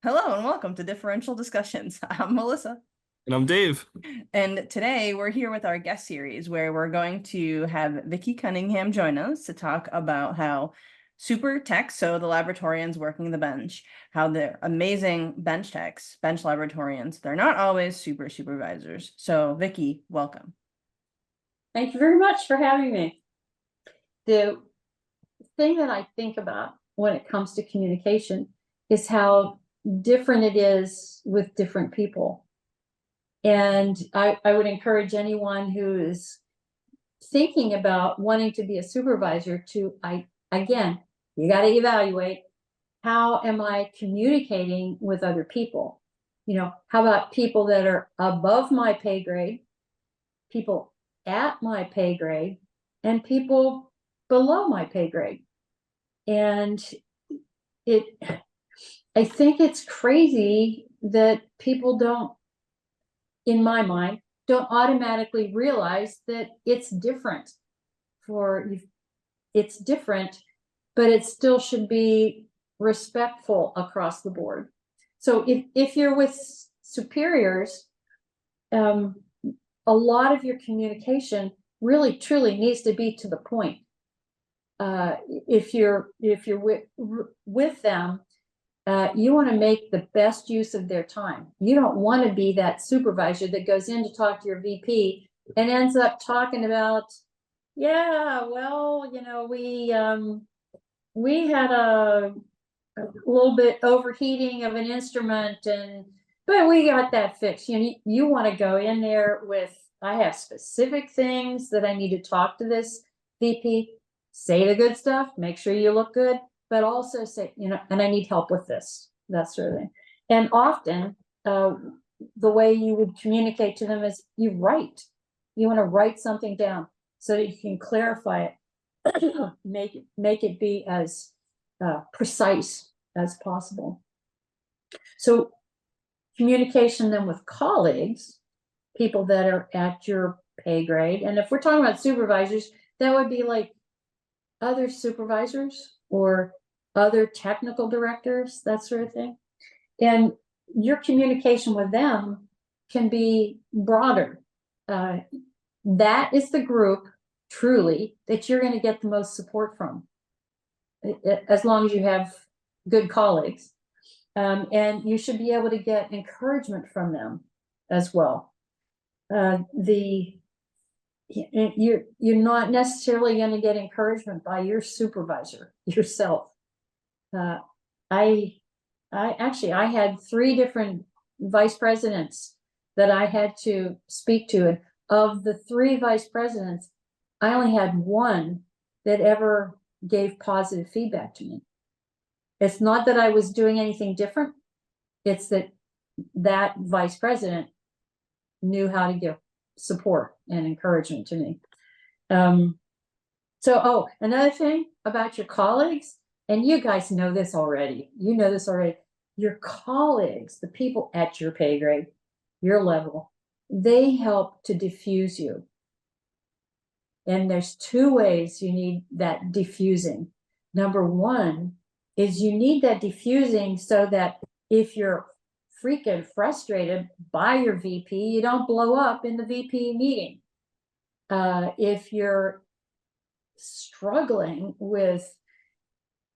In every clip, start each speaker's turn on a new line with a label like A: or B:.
A: Hello and welcome to Differential Discussions. I'm Melissa.
B: And I'm Dave.
A: And today we're here with our guest series where we're going to have Vickie Cunningham join us to talk about how super techs, so the laboratorians working the bench, how they're amazing bench techs, bench laboratorians. They're not always super supervisors. So Vickie, welcome.
C: Thank you very much for having me. The thing that I think about when it comes to communication is how different it is with different people. And I would encourage anyone who is thinking about wanting to be a supervisor to, again, you got to evaluate, how am I communicating with other people? You know, how about people that are above my pay grade, people at my pay grade, and people below my pay grade? And I think it's crazy that people don't, in my mind, don't automatically realize that it's different it's different, but it still should be respectful across the board. So if you're with superiors, a lot of your communication really truly needs to be to the point. If you're with them, you want to make the best use of their time. You don't want to be that supervisor that goes in to talk to your VP and ends up talking about, yeah, well, you know, we had a little bit overheating of an instrument, but we got that fixed. You want to go in there with, I have specific things that I need to talk to this VP, say the good stuff, make sure you look good, but also say, and I need help with this, that sort of thing. And often, the way you would communicate to them is you want to write something down so that you can clarify it, make it be as precise as possible. So communication then with colleagues, people that are at your pay grade, and if we're talking about supervisors, that would be like other supervisors or other technical directors, that sort of thing. And your communication with them can be broader. That is the group truly that you're going to get the most support from, as long as you have good colleagues. And you should be able to get encouragement from them as well. You're not necessarily going to get encouragement by your supervisor yourself. I had 3 different vice presidents that I had to speak to, and of the 3 vice presidents, I only had 1 that ever gave positive feedback to me. It's not that I was doing anything different, it's that vice president knew how to give support and encouragement to me. So another thing about your colleagues, and you guys know this already, your colleagues, the people at your pay grade, your level, they help to diffuse you. And there's 2 ways you need that diffusing. Number 1 is you need that diffusing so that if you're freaking frustrated by your VP, you don't blow up in the VP meeting. If you're struggling with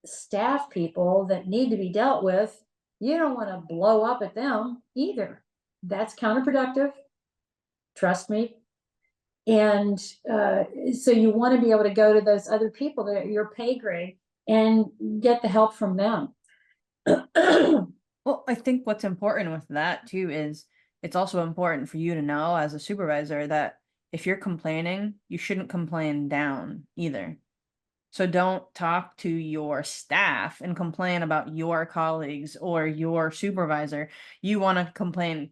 C: staff people that need to be dealt with, you don't want to blow up at them either. That's counterproductive, trust me. And so you want to be able to go to those other people that are your pay grade and get the help from them.
A: Well, I think what's important with that too is it's also important for you to know as a supervisor that if you're complaining, you shouldn't complain down either. So don't talk to your staff and complain about your colleagues or your supervisor. You want to complain,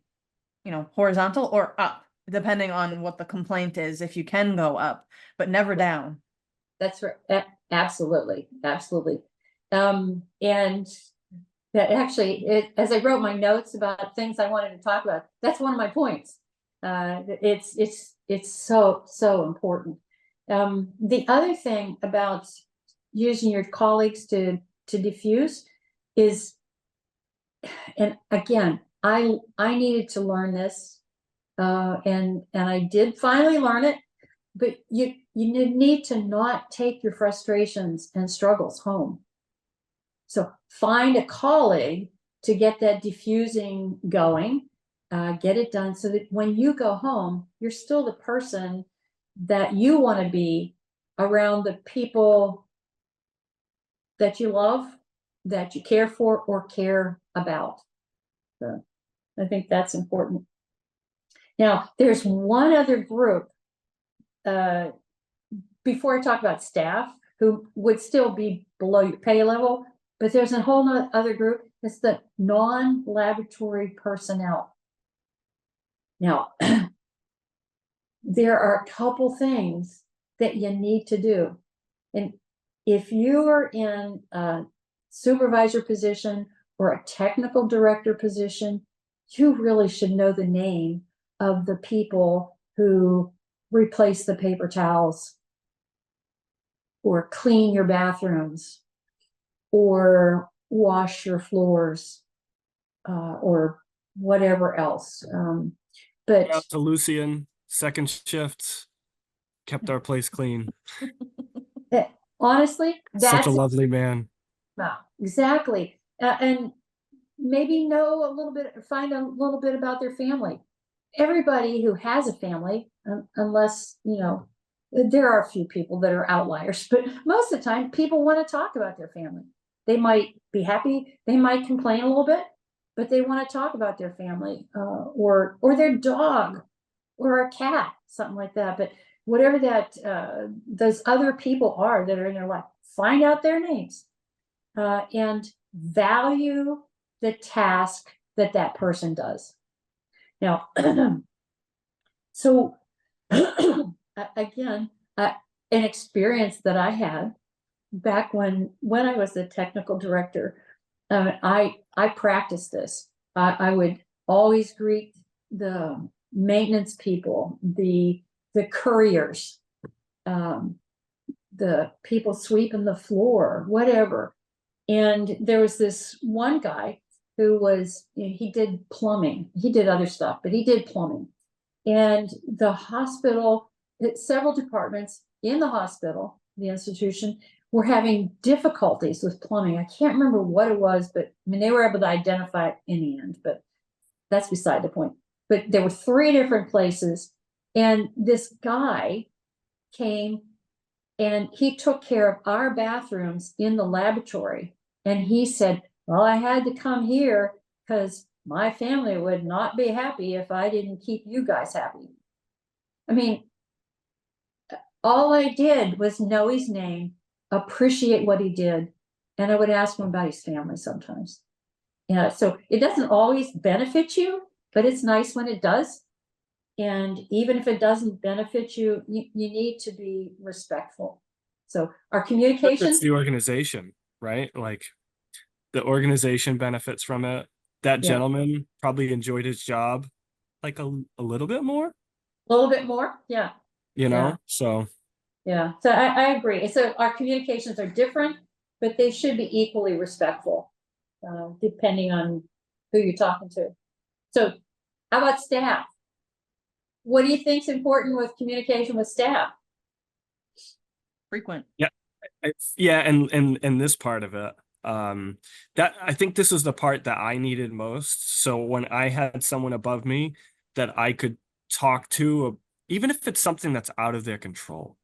A: horizontal or up, depending on what the complaint is, if you can go up, but never down.
C: That's right. Absolutely. Absolutely. And that actually, as I wrote my notes about things I wanted to talk about, that's one of my points. It's so important. The other thing about using your colleagues to diffuse is and again, I needed to learn this, and I did finally learn it. But you need to not take your frustrations and struggles home. So find a colleague to get that diffusing going, get it done so that when you go home, you're still the person that you want to be around the people that you love, that you care for or care about. So I think that's important. Now, there's one other group, before I talk about staff, who would still be below your pay level, but there's a whole other group. It's the non-laboratory personnel. Now, there are a couple things that you need to do. And if you are in a supervisor position or a technical director position, you really should know the name of the people who replace the paper towels or clean your bathrooms or wash your floors, or whatever else.
B: Shout
C: But
B: out to Lucian, second shift, kept our place clean.
C: honestly,
B: Such a
C: that's
B: lovely man.
C: exactly. And maybe know a little bit, find a little bit about their family. Everybody who has a family, unless, there are a few people that are outliers, but most of the time people want to talk about their family. They might be happy, they might complain a little bit, but they want to talk about their family, or their dog or a cat, something like that. But whatever that, those other people are that are in their life, find out their names, and value the task that that person does. Now, so again, an experience that I had back when I was the technical director, I practiced this. I would always greet the maintenance people, the couriers, the people sweeping the floor, whatever. And there was this one guy who was, he did plumbing. He did other stuff, but he did plumbing. And the hospital, several departments in the hospital, the institution, were having difficulties with plumbing. I can't remember what it was, but I mean, they were able to identify it in the end, but that's beside the point. But there were 3 different places, and this guy came and he took care of our bathrooms in the laboratory. And he said, well, I had to come here because my family would not be happy if I didn't keep you guys happy. I mean, all I did was know his name, appreciate what he did, and I would ask him about his family sometimes. Yeah, so it doesn't always benefit you, but it's nice when it does. And even if it doesn't benefit you, you need to be respectful. So our communication.
B: It's the organization, right? Like the organization benefits from it. That
C: Yeah.
B: gentleman probably enjoyed his job like a little bit more,
C: A little bit more. Yeah.
B: So
C: Yeah. So I agree. So our communications are different, but they should be equally respectful, depending on who you're talking to. So how about staff? What do you think is important with communication with staff?
A: Frequent.
B: yeah, and this part of it, that I think this is the part that I needed most. So when I had someone above me that I could talk to, even if it's something that's out of their control,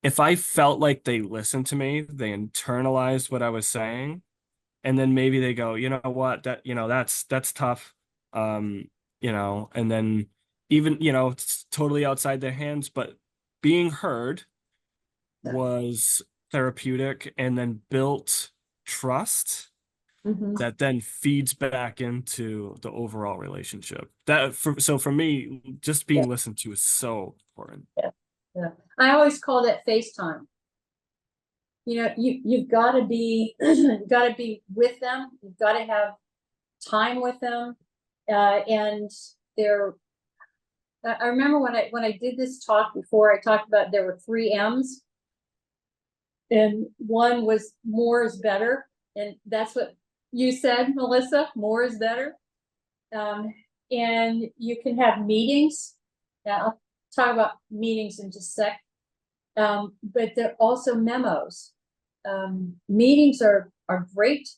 B: if I felt like they listened to me, they internalized what I was saying, and then maybe they go, you know what, that's tough, and then even, it's totally outside their hands, but being heard was therapeutic and then built trust that then feeds back into the overall relationship. So for me, just being listened to is so important.
C: Yeah. I always call that FaceTime. You've got to be with them. You've got to have time with them, and I remember when I did this talk before, I talked about there were 3 M's, and one was more is better, and that's what you said, Melissa, more is better. And you can have meetings. Now, I'll talk about meetings in just a sec. But there are also memos. Meetings are great.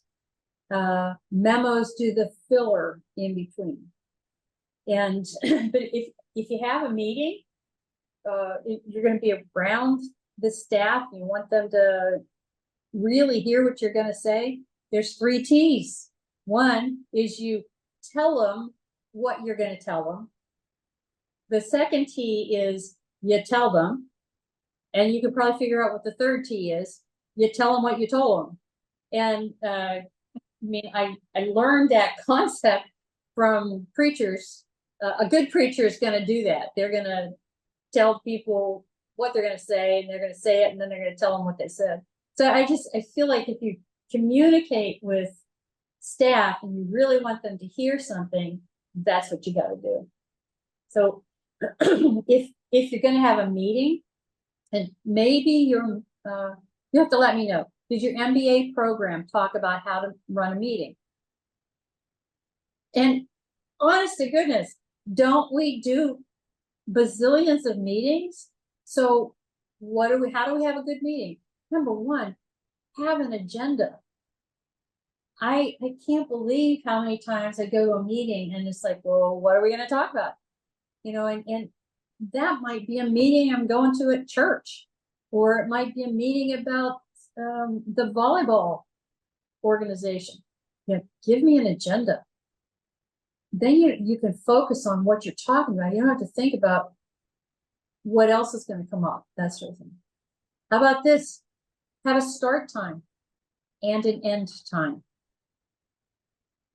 C: Memos do the filler in between. And but if you have a meeting, you're going to be around the staff. You want them to really hear what you're going to say. There's 3 T's. One is you tell them what you're going to tell them. The second T is you tell them, and you can probably figure out what the third T is. You tell them what you told them. And I mean, I learned that concept from preachers. A good preacher is going to do that. They're going to tell people what they're going to say, and they're going to say it, and then they're going to tell them what they said. So I feel like if you communicate with staff and you really want them to hear something, that's what you got to do. So if you're going to have a meeting, and maybe you have to let me know, did your MBA program talk about how to run a meeting? And honest to goodness, don't we do bazillions of meetings? So how do we have a good meeting? Number one, have an agenda. I can't believe how many times I go to a meeting and it's like, well, what are we going to talk about? You know, and that might be a meeting I'm going to at church, or it might be a meeting about the volleyball organization. You know, give me an agenda. Then you can focus on what you're talking about. You don't have to think about what else is going to come up, that sort of thing. How about this? Have a start time and an end time.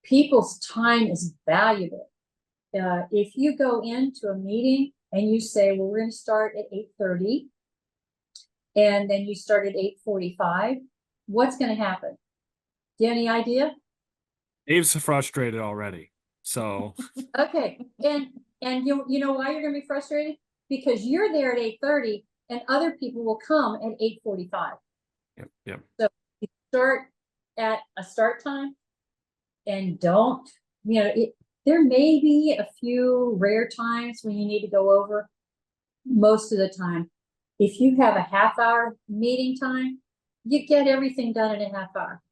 C: People's time is valuable. If you go into a meeting and you say, well, we're going to start at 8:30, and then you start at 8:45, what's going to happen? Do you have any idea?
B: Dave's frustrated already. So
C: Okay, and you know why you're going to be frustrated? Because you're there at 8:30, and other people will come at 8:45.
B: Yep.
C: So you start at a start time, and don't, you know, there may be a few rare times when you need to go over. Most of the time, if you have a half-hour meeting time, you get everything done in a half hour.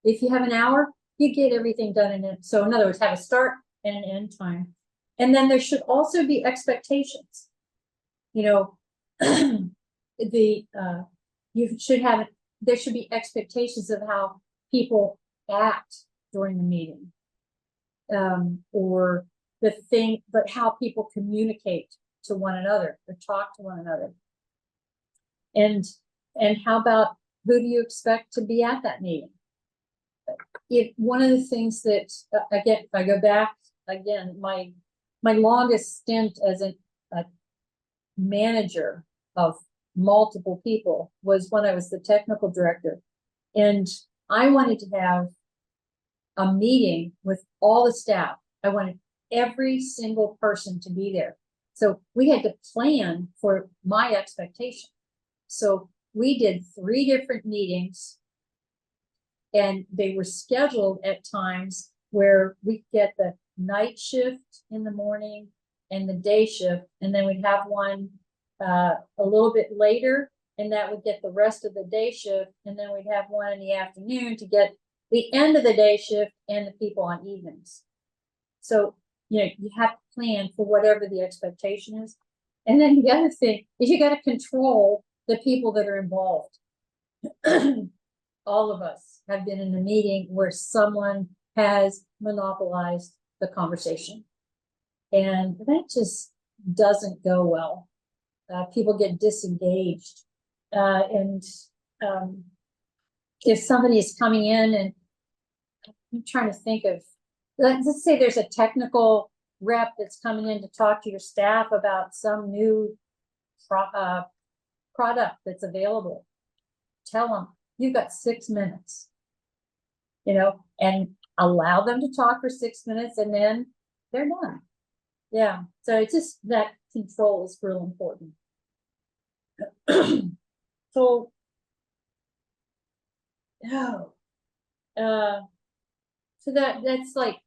C: If you have an hour, you get everything done in it. So in other words, have a start and an end time. And then there should also be expectations. You know, there should be expectations of how people act during the meeting. Or but how people communicate to one another or talk to one another. And how about, who do you expect to be at that meeting? If one of the things that, again, if I go back again, my longest stint as a manager of multiple people was when I was the technical director, and I wanted to have a meeting with all the staff. I wanted every single person to be there. So we had to plan for my expectation. So we did 3 different meetings, and they were scheduled at times where we get the night shift in the morning and the day shift, and then we'd have one a little bit later, and that would get the rest of the day shift, and then we'd have one in the afternoon to get the end of the day shift and the people on evenings. So, you know, you have to plan for whatever the expectation is. And then the other thing is you got to control the people that are involved. All of us have been in a meeting where someone has monopolized the conversation, and that just doesn't go well. People get disengaged, and if somebody is coming in, and I'm trying to think of, let's say there's a technical rep that's coming in to talk to your staff about some new product that's available. Tell them you've got 6 minutes, you know, and allow them to talk for 6 minutes, and then they're done. Yeah, so it's just that control is real important. So, So that's like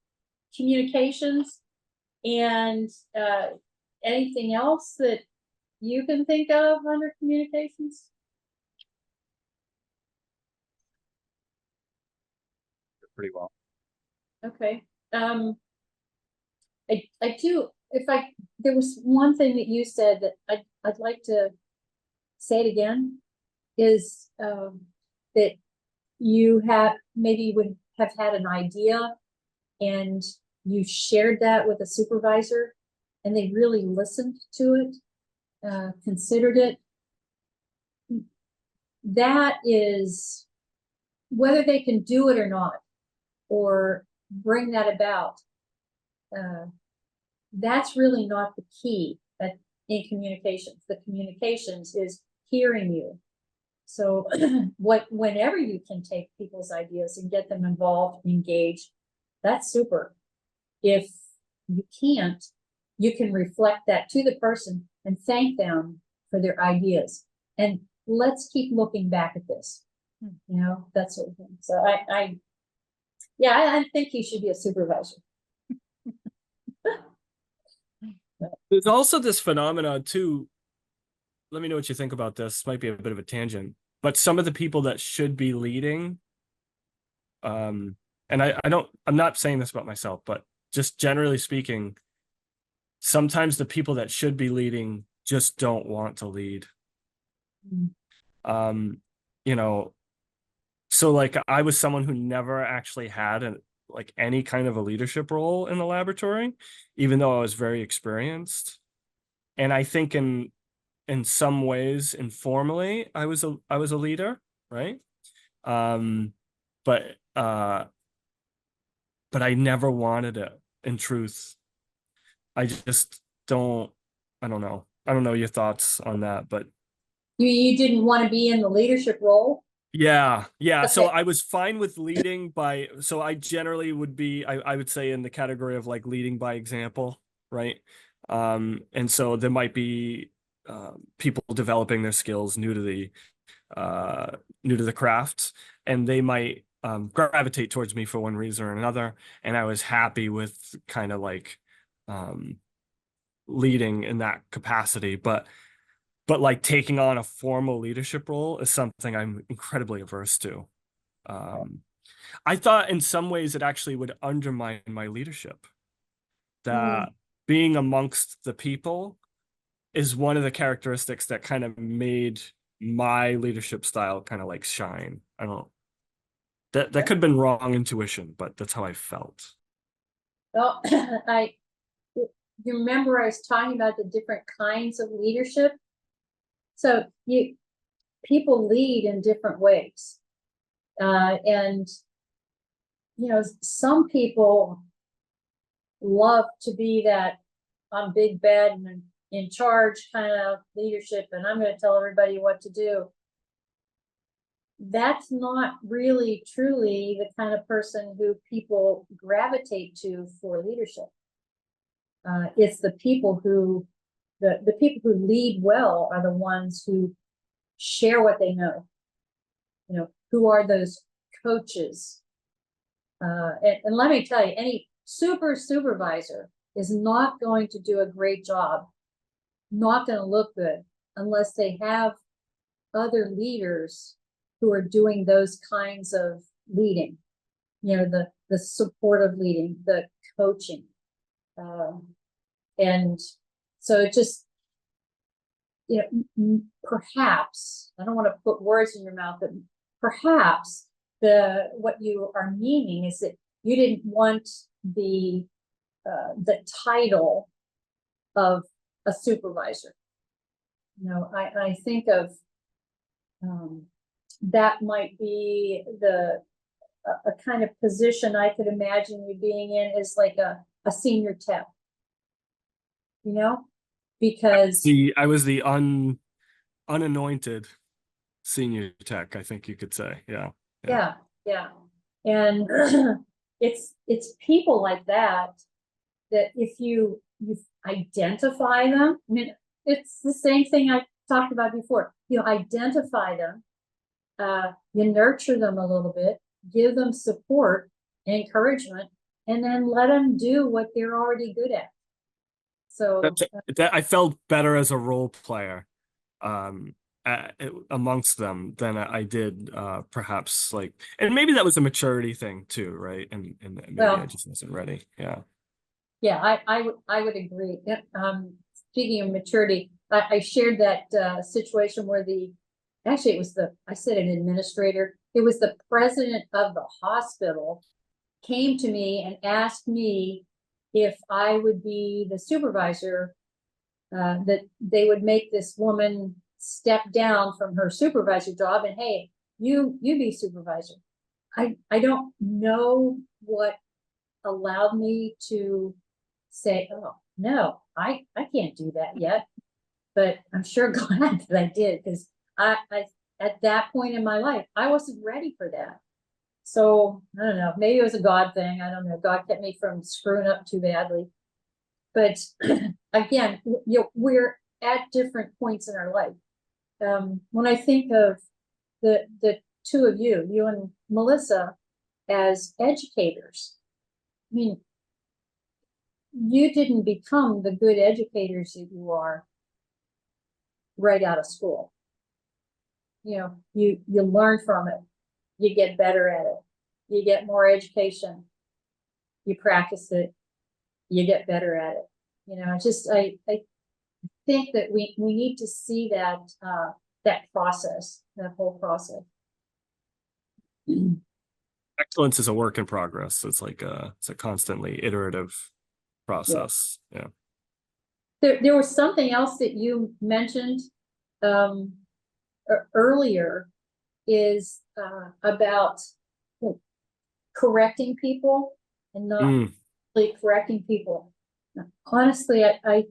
C: communications and anything else that you can think of under communications?
B: Pretty well.
C: Okay. I do, there was one thing that you said that I'd like to say it again, is that you would have had an idea and you shared that with a supervisor and they really listened to it, considered it. That is, whether they can do it or not, or bring that about, that's really not the key in communications. The communications is hearing you. So whenever you can take people's ideas and get them involved, engaged, that's super. If you can't, you can reflect that to the person and thank them for their ideas. And let's keep looking back at this, you know, that sort of thing. So I think you should be a supervisor.
B: There's also this phenomenon too. Let me know what you think about this. Might be a bit of a tangent, but some of the people that should be leading, and I'm not saying this about myself, but just generally speaking, sometimes the people that should be leading just don't want to lead. You know, so like I was someone who never actually had like any kind of a leadership role in the laboratory, even though I was very experienced. And I think in some ways, informally, I was a leader, right? But I never wanted it, in truth. I just don't, I don't know your thoughts on that, but
C: You didn't want to be in the leadership role?
B: yeah. So
C: Okay.
B: I was fine with leading so I generally would be, I would say, in the category of like leading by example, right? And so there might be people developing their skills new to the craft, and they might gravitate towards me for one reason or another, and I was happy with kind of like leading in that capacity, but like taking on a formal leadership role is something I'm incredibly averse to. I thought in some ways it actually would undermine my leadership, that being amongst the people is one of the characteristics that kind of made my leadership style kind of like shine. I don't, that could have been wrong intuition, but that's how I felt.
C: Well, you remember I was talking about the different kinds of leadership? So people lead in different ways. And, you know, some people love to be that I'm big, bad, and in charge kind of leadership, and I'm going to tell everybody what to do. That's not really truly the kind of person who people gravitate to for leadership. It's the people who, the people who lead well are the ones who share what they know. You know, who are those coaches? And let me tell you, any supervisor is not going to do a great job, not going to look good, unless they have other leaders who are doing those kinds of leading. You know, the supportive leading, the coaching. And so it just, you know, perhaps, I don't want to put words in your mouth, but perhaps what you are meaning is that you didn't want the title of a supervisor. You know, I think of that might be a kind of position I could imagine you being in, is like a senior tech. You know, because
B: I was the unanointed senior tech, I think you could say. Yeah.
C: And it's people like that if you identify them, I mean, it's the same thing I talked about before. You identify them, you nurture them a little bit, give them support, encouragement, and then let them do what they're already good at. So
B: That I felt better as a role player amongst them than I did perhaps like, and maybe that was a maturity thing too, right? And maybe
C: well,
B: I just wasn't ready. Yeah.
C: yeah, I would agree. Speaking of maturity, I shared that situation where actually it was I said an administrator, it was the president of the hospital came to me and asked me if I would be the supervisor, that they would make this woman step down from her supervisor job, and hey, you be supervisor. I don't know what allowed me to say, oh no, I can't do that yet, but I'm sure glad that I did, because I at that point in my life I wasn't ready for that. So I don't know, maybe it was a God thing. I don't know. God kept me from screwing up too badly. But again, we're at different points in our life. When I think of the two of you and Melissa as educators, I mean, you didn't become the good educators that you are right out of school. You learn from it. You get better at it. You get more education. You practice it. You get better at it. I think that we need to see that process, that whole process.
B: Excellence is a work in progress. It's like it's a constantly iterative process. Yeah.
C: There was something else that you mentioned earlier, is about correcting people and not really correcting people. Honestly, I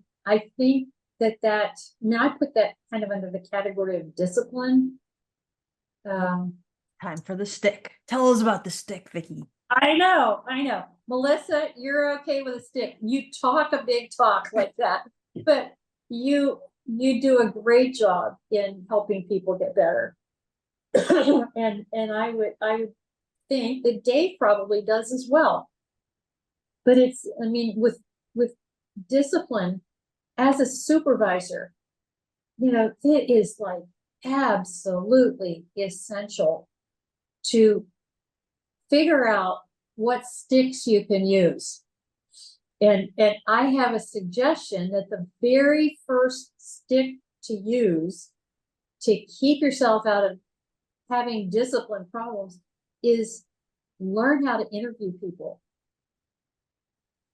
C: think that I put that kind of under the category of discipline.
A: Time for the stick. Tell us about the stick, Vickie.
C: I know. Melissa, you're okay with a stick. You talk a big talk like that, but you do a great job in helping people get better. and I would think that Dave probably does as well. But with discipline as a supervisor, it is like absolutely essential to figure out what sticks you can use. And I have a suggestion that the very first stick to use to keep yourself out of having discipline problems is learn how to interview people.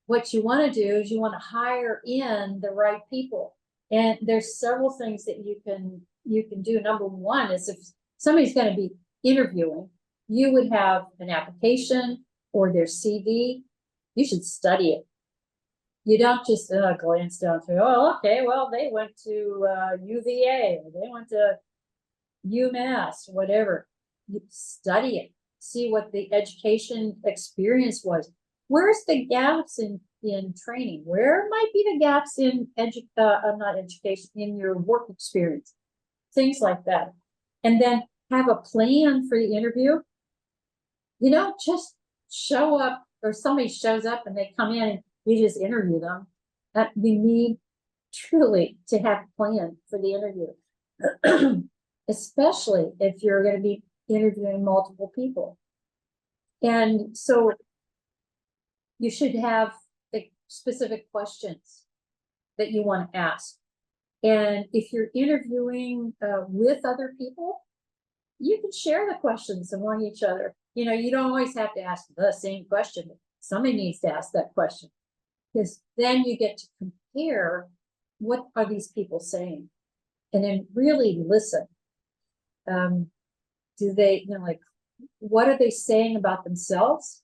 C: What you want to do is you want to hire in the right people. And there's several things that you can do. Number one is, if somebody's going to be interviewing, you would have an application or their CV. You should study it. You don't just glance down through, oh, okay, well, they went to UVA, or they went to UMass, whatever. You study it, see what the education experience was. Where's the gaps in training? Where might be the gaps in not education, in your work experience? Things like that. And then have a plan for the interview. Just show up, or somebody shows up and they come in and you just interview them. We need truly to have a plan for the interview, especially if you're going to be interviewing multiple people. And so you should have specific questions that you want to ask. And if you're interviewing with other people, you can share the questions among each other. You don't always have to ask the same question. Somebody needs to ask that question, because then you get to compare what are these people saying, and then really listen. Do they, what are they saying about themselves?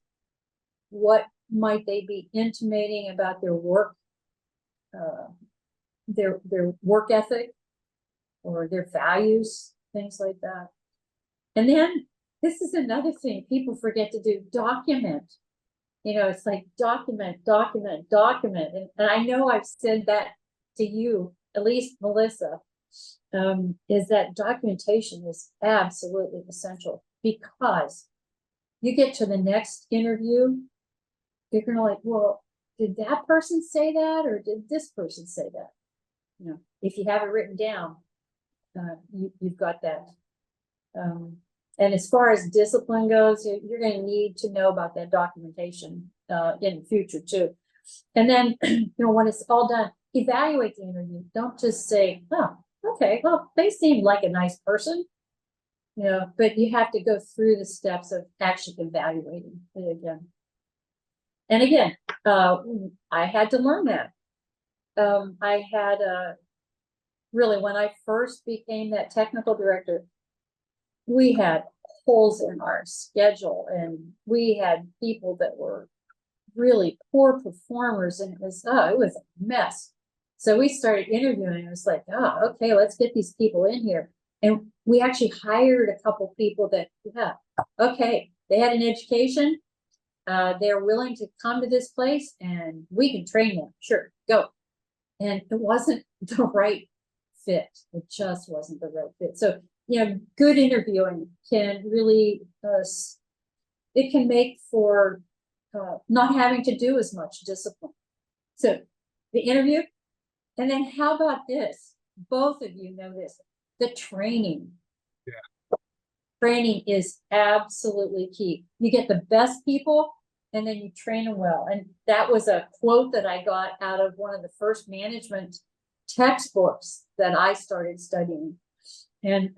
C: What might they be intimating about their work, their work ethic, or their values, things like that. And then this is another thing people forget to do: document. It's like document. And I know I've said that to you, at least Melissa, is that documentation is absolutely essential, because you get to the next interview, you're gonna like, well, did that person say that, or did this person say that? You know, if you have it written down, you've got that. And as far as discipline goes, you're gonna need to know about that documentation, in the future too. And then, you know, when it's all done, evaluate the interview. Don't just say, oh, okay, well, they seem like a nice person. You know, but you have to go through the steps of actually evaluating it again. And again, I had to learn that. I had really, when I first became that technical director, we had holes in our schedule, and we had people that were really poor performers, and it was a mess. So we started interviewing. It was like, oh, okay, let's get these people in here. And we actually hired a couple people that, yeah, okay, they had an education. They're willing to come to this place, and we can train them. Sure, go. And it wasn't the right fit. It just wasn't the right fit. So, you know, good interviewing can really, it can make for not having to do as much discipline. So the interview, and then how about this? Both of you know this, the training.
B: Yeah.
C: Training is absolutely key. You get the best people, and then you train them well. And that was a quote that I got out of one of the first management textbooks that I started studying. And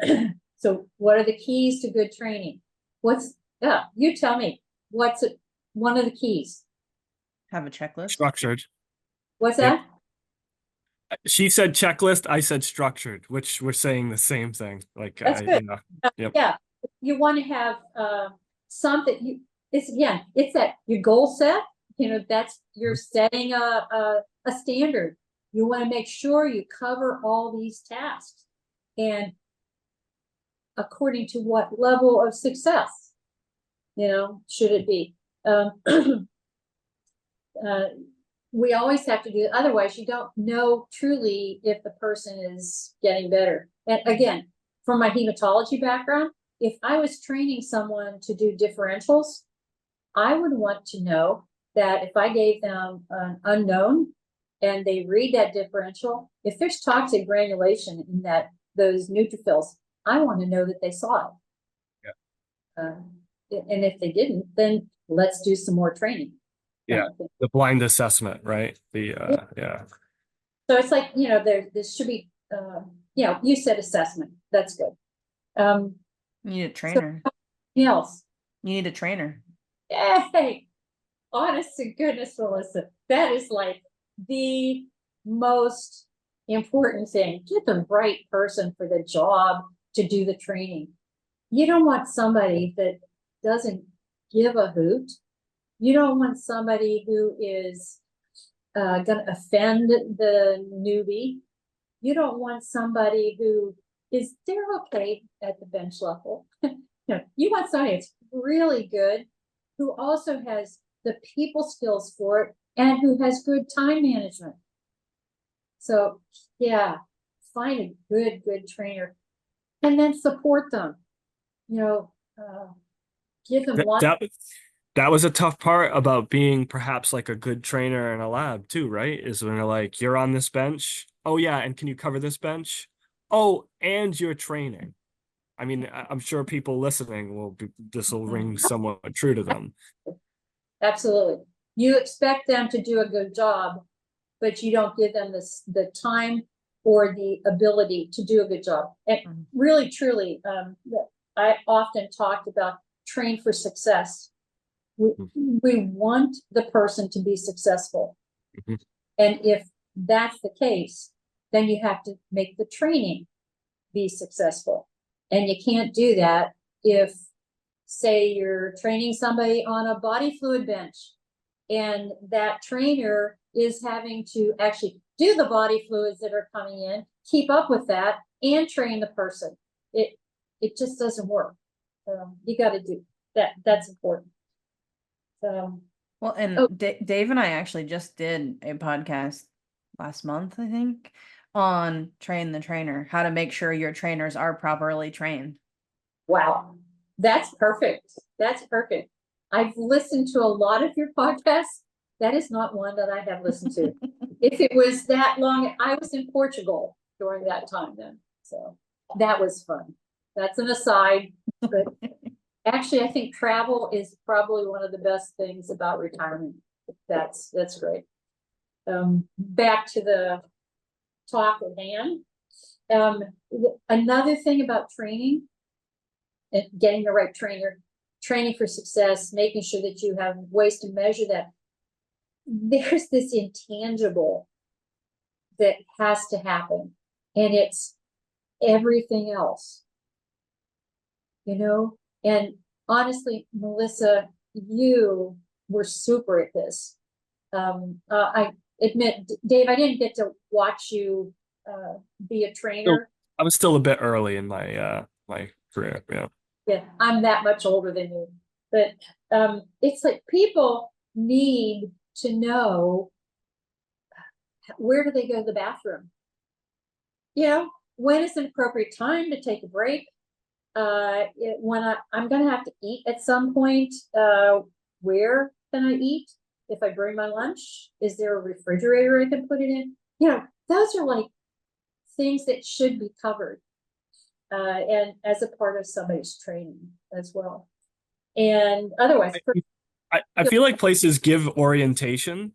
C: so what are the keys to good training? You tell me, what's one of the keys?
A: Have a checklist.
B: Structured.
C: What's
B: Yep.
C: that?
B: She said checklist, I said structured, which we're saying the same thing. Like,
C: That's good.
B: you know, yep.
C: Yeah, you want to have something. It's that your goal set. You know, that's you're setting a standard. You want to make sure you cover all these tasks, and according to what level of success, you know, should it be? We always have to do it. Otherwise, you don't know truly if the person is getting better. And again, from my hematology background, if I was training someone to do differentials, I would want to know that if I gave them an unknown and they read that differential, if there's toxic granulation in those neutrophils, I want to know that they saw it. Yeah. And if they didn't, then let's do some more training.
B: Yeah, the blind assessment, right? Yeah.
C: So it's like, you know, there should be, you know, you said assessment. That's good.
A: You need a trainer.
C: Something else.
A: You need a trainer.
C: Hey, honest to goodness, Melissa, that is like the most important thing. Get the right person for the job to do the training. You don't want somebody that doesn't give a hoot. You don't want somebody who is going to offend the newbie. You don't want somebody who they're okay at the bench level. You want somebody that's really good, who also has the people skills for it, and who has good time management. So yeah, find a good trainer, and then support them. You know, give them
B: that was a tough part about being perhaps like a good trainer in a lab too, right? Is when they're like, you're on this bench. Oh yeah, and can you cover this bench? Oh, and you're training. I mean, I'm sure people listening this will ring somewhat true to them.
C: Absolutely. You expect them to do a good job, but you don't give them the time or the ability to do a good job. And really, truly, I often talked about train for success. We want the person to be successful. Mm-hmm. And if that's the case, then you have to make the training be successful. And you can't do that if, say, you're training somebody on a body fluid bench, and that trainer is having to actually do the body fluids that are coming in, keep up with that, and train the person. It just doesn't work. You got to do that. That's important. So,
A: well, and Dave and I actually just did a podcast last month, I think, on train the trainer, how to make sure your trainers are properly trained.
C: Wow, that's perfect. That's perfect. I've listened to a lot of your podcasts. That is not one that I have listened to. If it was that long, I was in Portugal during that time then. So that was fun. That's an aside, but actually I think travel is probably one of the best things about retirement. That's great. Back to the talk at hand. Another thing about training and getting the right trainer, training for success, making sure that you have ways to measure that. There's this intangible that has to happen, and it's everything else, you know. And honestly, Melissa, you were super at this. I admit, Dave, I didn't get to watch you be a trainer.
B: I was still a bit early in my my career. Yeah.
C: Yeah, I'm that much older than you, but it's like people need to know, where do they go to the bathroom? You know, when is an appropriate time to take a break? When I'm gonna have to eat at some point, where can I eat? If I bring my lunch, is there a refrigerator I can put it in? You know, those are like things that should be covered. And as a part of somebody's training as well. And otherwise,
B: I feel like places give orientation,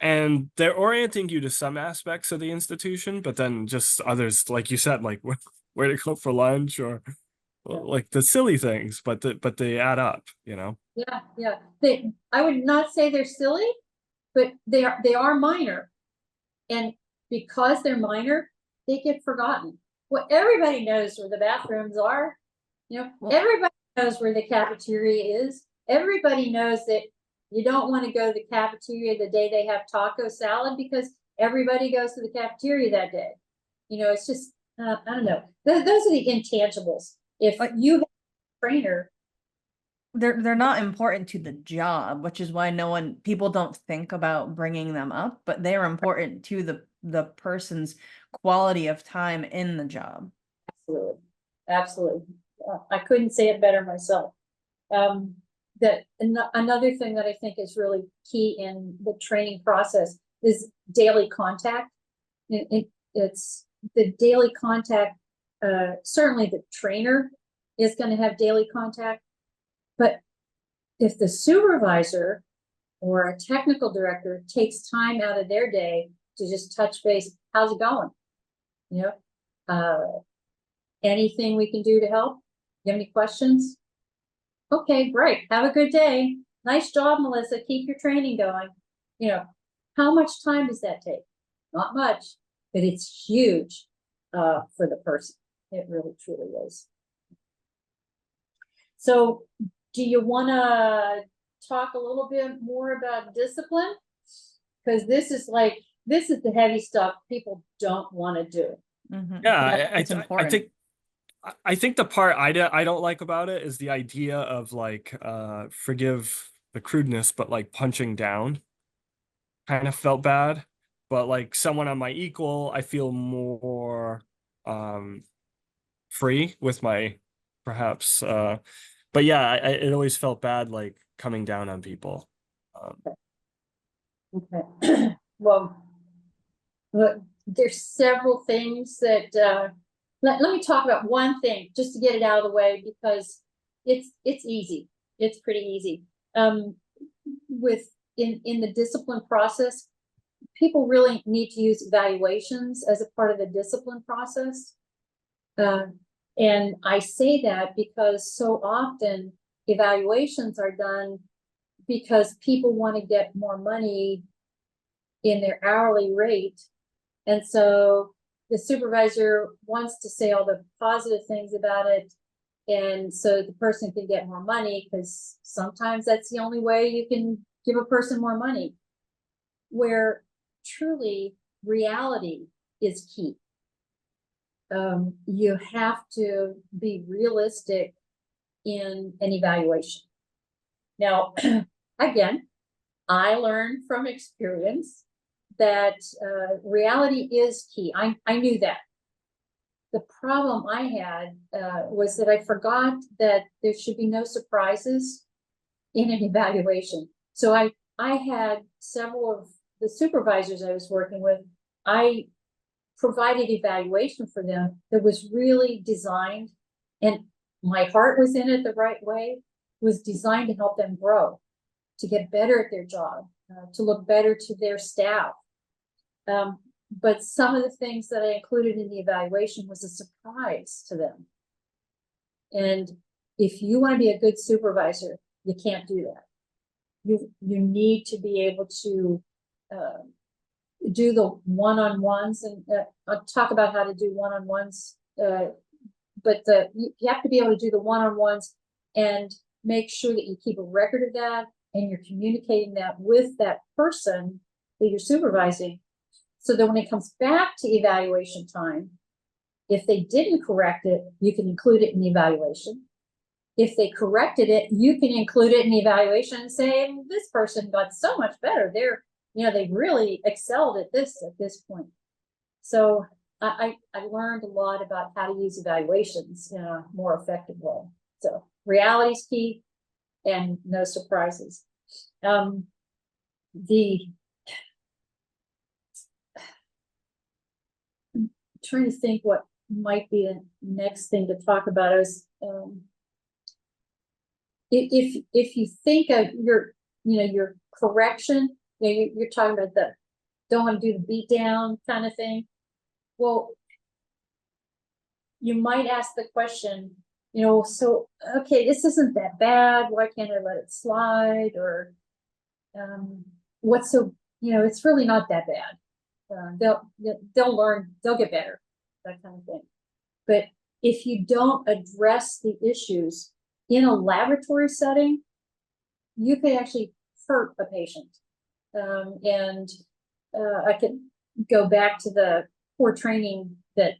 B: and they're orienting you to some aspects of the institution, but then just others, like you said, like where to go for lunch, or like the silly things, but they add up, you know.
C: yeah. I would not say they're silly, but they are minor, and because they're minor, they get forgotten. Well, everybody knows where the bathrooms are. You know, everybody knows where the cafeteria is. Everybody knows that you don't want to go to the cafeteria the day they have taco salad, because everybody goes to the cafeteria that day. You know, it's just, I don't know. Those are the intangibles. If you have a trainer,
A: they're not important to the job, which is why people don't think about bringing them up, but they're important to the person's quality of time in the job.
C: absolutely. I couldn't say it better myself. Another thing that I think is really key in the training process is daily contact. It's the daily contact. Certainly the trainer is going to have daily contact, but if the supervisor or a technical director takes time out of their day to just touch base, how's it going? You know, anything we can do to help? You have any questions? Okay, great. Have a good day. Nice job, Melissa. Keep your training going. You know, how much time does that take? Not much, but it's huge for the person. It really, truly is. So do you want to talk a little bit more about discipline? Because this is the heavy stuff people don't want to do.
A: Mm-hmm.
B: Yeah,
A: It's important.
B: I think the part I don't like about it is the idea of like forgive the crudeness, but like punching down kind of felt bad. But like someone on my equal, I feel more free with my perhaps but yeah, it always felt bad like coming down on people.
C: Okay. Well, there's several things that let me talk about one thing just to get it out of the way, because it's easy. It's pretty easy. In the discipline process, people really need to use evaluations as a part of the discipline process. And I say that because so often evaluations are done because people want to get more money in their hourly rate. And so the supervisor wants to say all the positive things about it, and so the person can get more money, because sometimes that's the only way you can give a person more money, where truly reality is key. You have to be realistic in an evaluation. Now, again, I learned from experience that reality is key. I knew that. the problem I had was that I forgot that there should be no surprises in an evaluation. So I had several of the supervisors I was working with, I provided evaluation for them that was really designed, and my heart was in it the right way, was designed to help them grow, to get better at their job, to look better to their staff. But some of the things that I included in the evaluation was a surprise to them. And if you want to be a good supervisor, you can't do that. You need to be able to do the one-on-ones, and I'll talk about how to do one-on-ones. But you have to be able to do the one-on-ones and make sure that you keep a record of that, and you're communicating that with that person that you're supervising, so that when it comes back to evaluation time, if they didn't correct it, you can include it in the evaluation. If they corrected it, you can include it in the evaluation and say, this person got so much better. They really excelled at this point. So I learned a lot about how to use evaluations in a more effective way. So reality is key, and no surprises. I'm trying to think what might be the next thing to talk about is if you think of your correction, you're talking about the don't want to do the beat down kind of thing. Well, you might ask the question, so okay, this isn't that bad. Why can't I let it slide? Or what's so, it's really not that bad. They'll learn, they'll get better, that kind of thing. But if you don't address the issues in a laboratory setting, you could actually hurt a patient. I could go back to the poor training that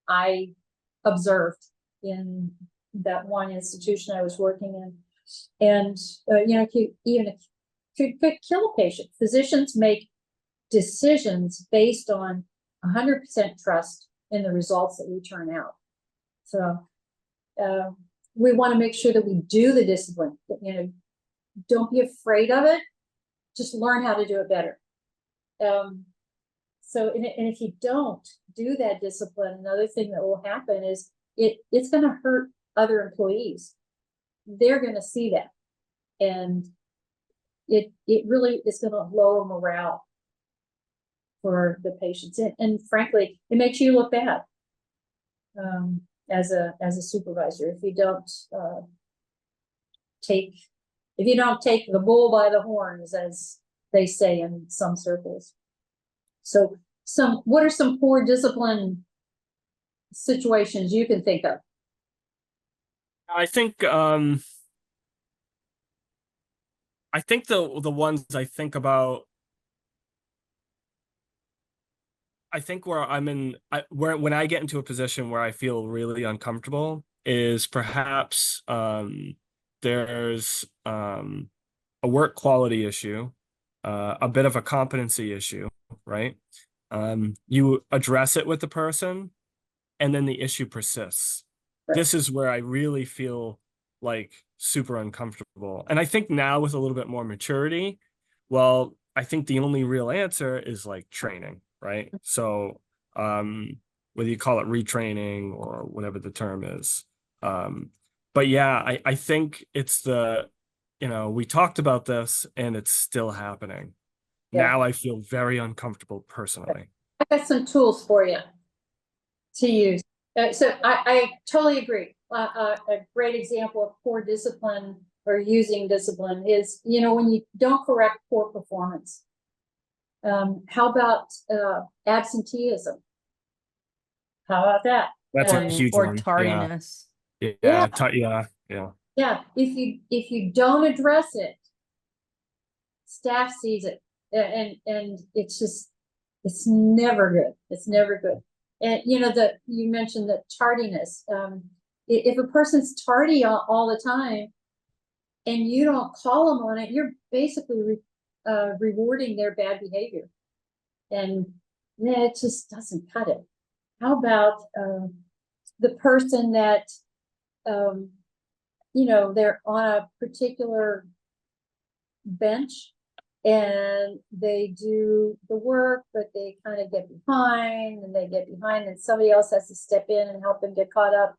C: I observed in that one institution I was working in. And, could kill a patient. Physicians make decisions based on 100% trust in the results that we turn out. So we want to make sure that we do the discipline. Don't be afraid of it. Just learn how to do it better. And if you don't do that discipline, another thing that will happen is it's going to hurt other employees. They're going to see that, and it really is going to lower morale for the patients, and frankly, it makes you look bad as a supervisor if you don't take the bull by the horns, as they say in some circles. So what are some poor discipline situations you can think of?
B: I think the ones I think about, I think where when I get into a position where I feel really uncomfortable is perhaps there's a work quality issue, a bit of a competency issue, right? You address it with the person, and then the issue persists. Right. This is where I really feel like super uncomfortable. And I think now with a little bit more maturity, well, I think the only real answer is like training, right? So whether you call it retraining or whatever the term is. But yeah, I think it's we talked about this and it's still happening. Yeah. Now I feel very uncomfortable personally.
C: I got some tools for you to use. So I totally agree. A great example of poor discipline or using discipline is, when you don't correct poor performance. How about absenteeism? How about that?
B: That's a huge
A: or
B: one.
A: tardiness.
B: Yeah.
C: If you don't address it, staff sees it, and it's never good. It's never good. And you mentioned that tardiness. If a person's tardy all the time, and you don't call them on it, you're basically rewarding their bad behavior, and it just doesn't cut it. How about the person that, you know, they're on a particular bench and they do the work, but they kind of get behind and somebody else has to step in and help them get caught up.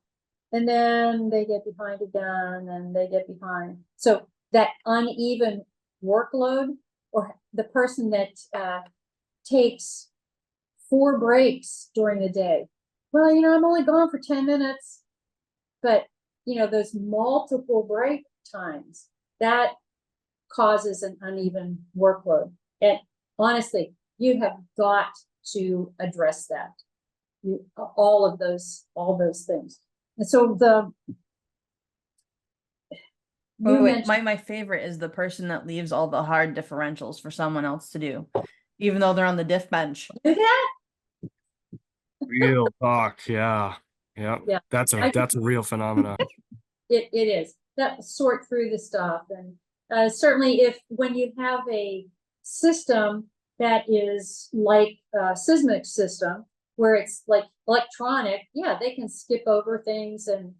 C: And then they get behind again and they get behind. So that uneven workload, or the person that takes 4 breaks during the day. Well, you know, I'm only gone for 10 minutes, but you know, those multiple break times, that causes an uneven workload. And honestly, you have got to address that. All those things. And so
A: Wait, my favorite is the person that leaves all the hard differentials for someone else to do, even though they're on the diff bench.
C: do that?
B: Real talk. Yeah. Yeah.
C: Yeah.
B: That's a real phenomenon.
C: It is that sort through the stuff. And certainly when you have a system that is like a seismic system where it's like electronic, yeah, they can skip over things and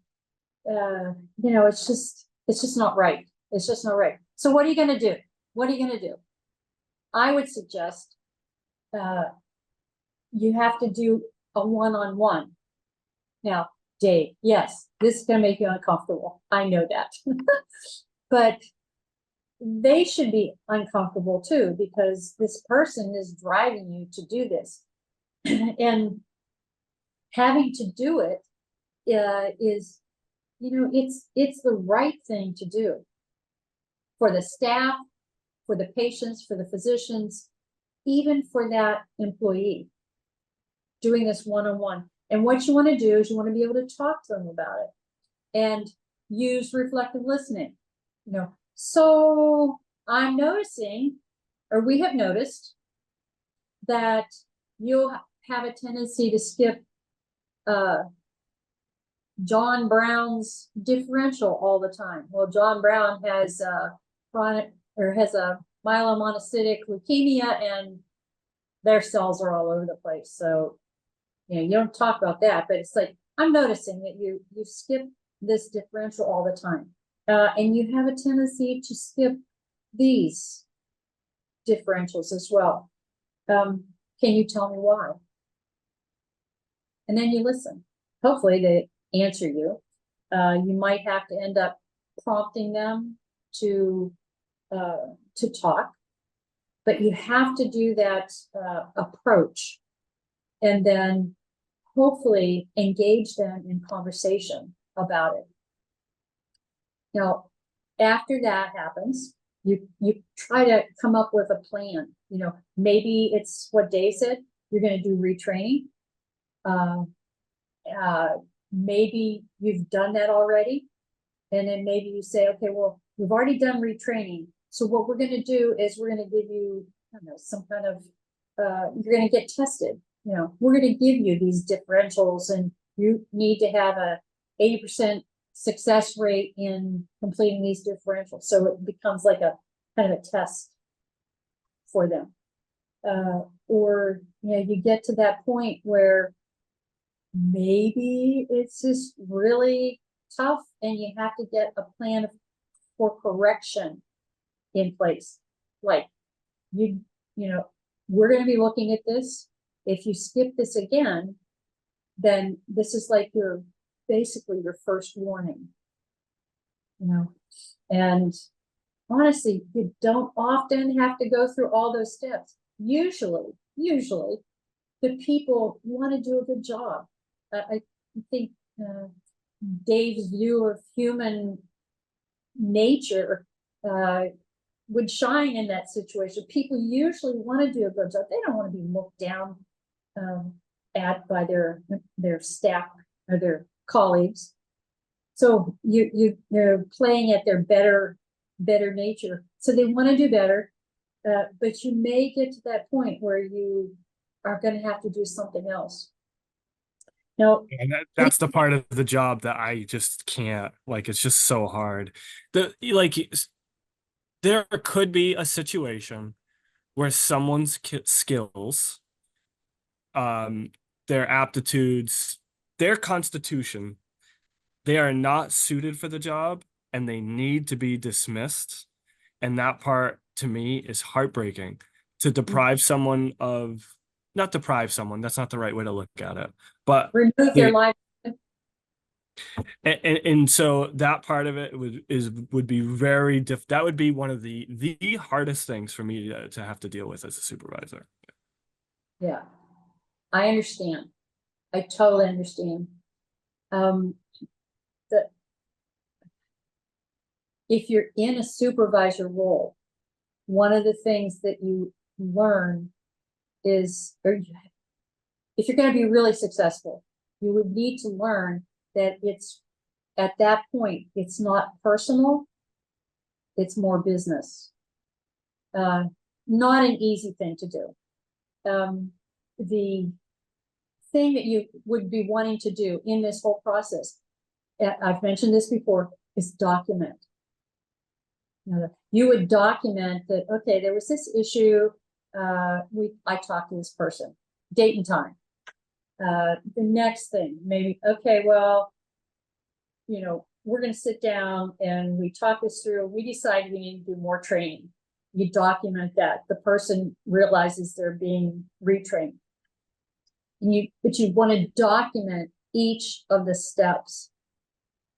C: you know, it's just not right. It's just not right. So what are you going to do? What are you going to do? I would suggest you have to do a one-on-one. Now, Dave, yes, this is going to make you uncomfortable. I know that. But they should be uncomfortable too, because this person is driving you to do this. And having to do it is, you know, it's the right thing to do for the staff, for the patients, for the physicians, even for that employee doing this one-on-one. And what you want to do is you want to be able to talk to them about it and use reflective listening. You know, so I'm noticing, or we have noticed, that you'll have a tendency to skip John Brown's differential all the time. Well, John Brown has chronic, or has a myelomonocytic leukemia, and their cells are all over the place. So, you know, you don't talk about that, but it's like, I'm noticing that you skip this differential all the time. And you have a tendency to skip these differentials as well. Can you tell me why? And then you listen. Hopefully they answer you. You might have to end up prompting them to talk, but you have to do that approach, and then hopefully engage them in conversation about it. Now, after that happens, you try to come up with a plan. You know, maybe it's what Dave said, you're going to do retraining. Maybe you've done that already. And then maybe you say, okay, well, we've already done retraining. So what we're going to do is we're going to give you, I don't know, some kind of, you're going to get tested. You know, we're going to give you these differentials, and you need to have a 80% success rate in completing these differentials. So it becomes like a kind of a test for them. Or, you know, you get to that point where maybe it's just really tough and you have to get a plan for correction in place. Like, you know, we're going to be looking at this. If you skip this again, then this is like basically your first warning, you know. And honestly, you don't often have to go through all those steps. Usually the people want to do a good job. I think Dave's view of human nature would shine in that situation. People usually want to do a good job. They don't want to be looked down at by their staff or their colleagues. So you're playing at their better nature. So they want to do better, but you may get to that point where you are going to have to do something else. No,
B: And that's the part of the job that I just can't, like, it's just so hard. There could be a situation where someone's skills, their aptitudes their constitution, they are not suited for the job and they need to be dismissed. And that part to me is heartbreaking, to deprive someone of, not deprive someone, that's not the right way to look at it, but
C: Remove their life.
B: and so that part of it would be very that would be one of the hardest things for me to have to deal with as a supervisor.
C: Yeah, I understand. I totally understand. That if you're in a supervisor role, one of the things that you learn is, or if you're going to be really successful, you would need to learn that it's, at that point, it's not personal, it's more business. Not an easy thing to do. The thing that you would be wanting to do in this whole process, I've mentioned this before, is document. You would document that, okay, there was this issue, I talked to this person, date and time. The next thing, maybe, okay, well, we're going to sit down and we talk this through. We decided we need to do more training. You document that. The person realizes they're being retrained. But you want to document each of the steps.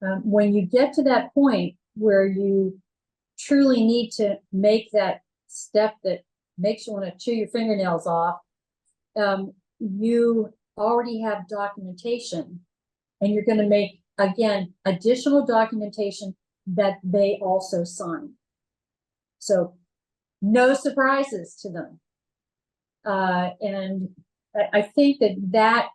C: When you get to that point where you truly need to make that step that makes you want to chew your fingernails off, you already have documentation, and you're going to make, again, additional documentation that they also sign. So no surprises to them. And I think that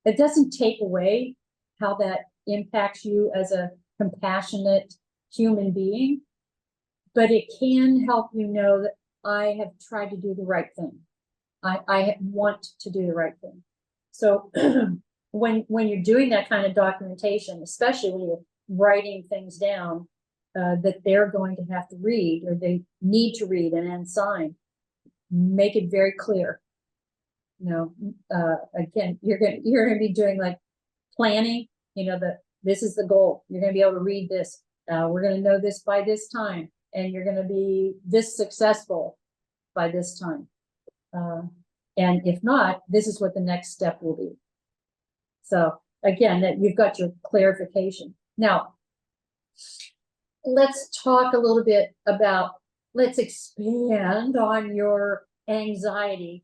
C: it doesn't take away how that impacts you as a compassionate human being, but it can help you know that I have tried to do the right thing. I want to do the right thing. So when you're doing that kind of documentation, especially when you're writing things down that they're going to have to read, or they need to read and then sign, make it very clear. Again, you're gonna be doing like planning. This is the goal. You're gonna be able to read this. We're gonna know this by this time, and you're gonna be this successful by this time. And if not, this is what the next step will be. So again, that you've got your clarification. Now, let's talk a little bit about, let's expand on your anxiety.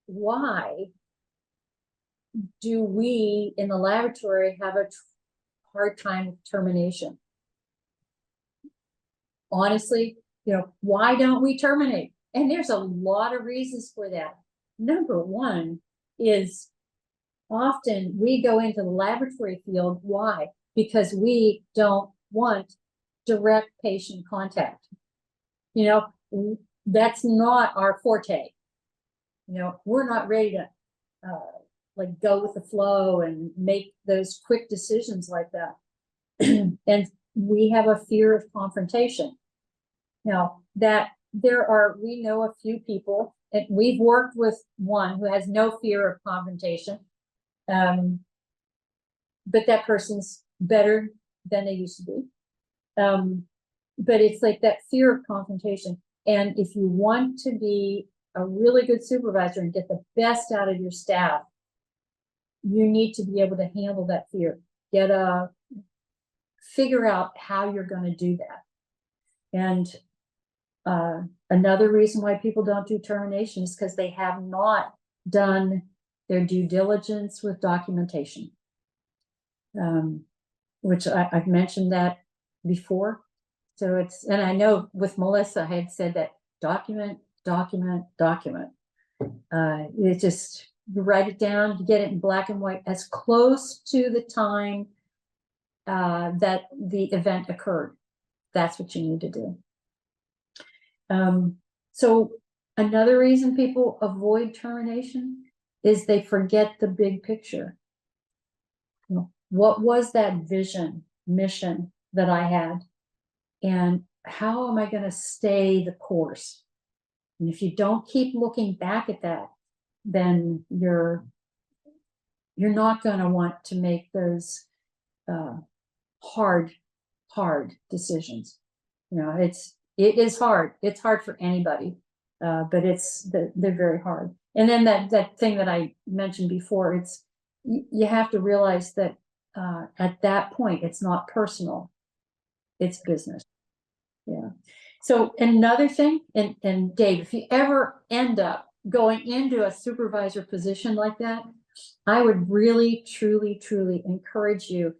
C: Why do we in the laboratory have a hard time with termination? Honestly, why don't we terminate? And there's a lot of reasons for that. Number one is often we go into the laboratory field. Why? Because we don't want direct patient contact. That's not our forte. We're not ready to like go with the flow and make those quick decisions like that. And we have a fear of confrontation. Now, that we know a few people, and we've worked with one who has no fear of confrontation. But that person's better than they used to be. But it's like that fear of confrontation. And if you want to be a really good supervisor and get the best out of your staff, you need to be able to handle that fear. Figure out how you're going to do that. And another reason why people don't do termination is because they have not done their due diligence with documentation, which I've mentioned that before. So and I know with Melissa, I had said that document. It just, you write it down, you get it in black and white, as close to the time that the event occurred. That's what you need to do. So another reason people avoid termination is they forget the big picture. What was that vision, mission that I had? And how am I going to stay the course? And if you don't keep looking back at that, then you're you're not going to want to make those hard decisions. You know, it is hard. It's hard for anybody, but they're very hard. And then that thing that I mentioned before, it's you have to realize that at that point it's not personal, it's business. Yeah. So another thing, and Dave, if you ever end up going into a supervisor position like that, I would really, truly, truly encourage you,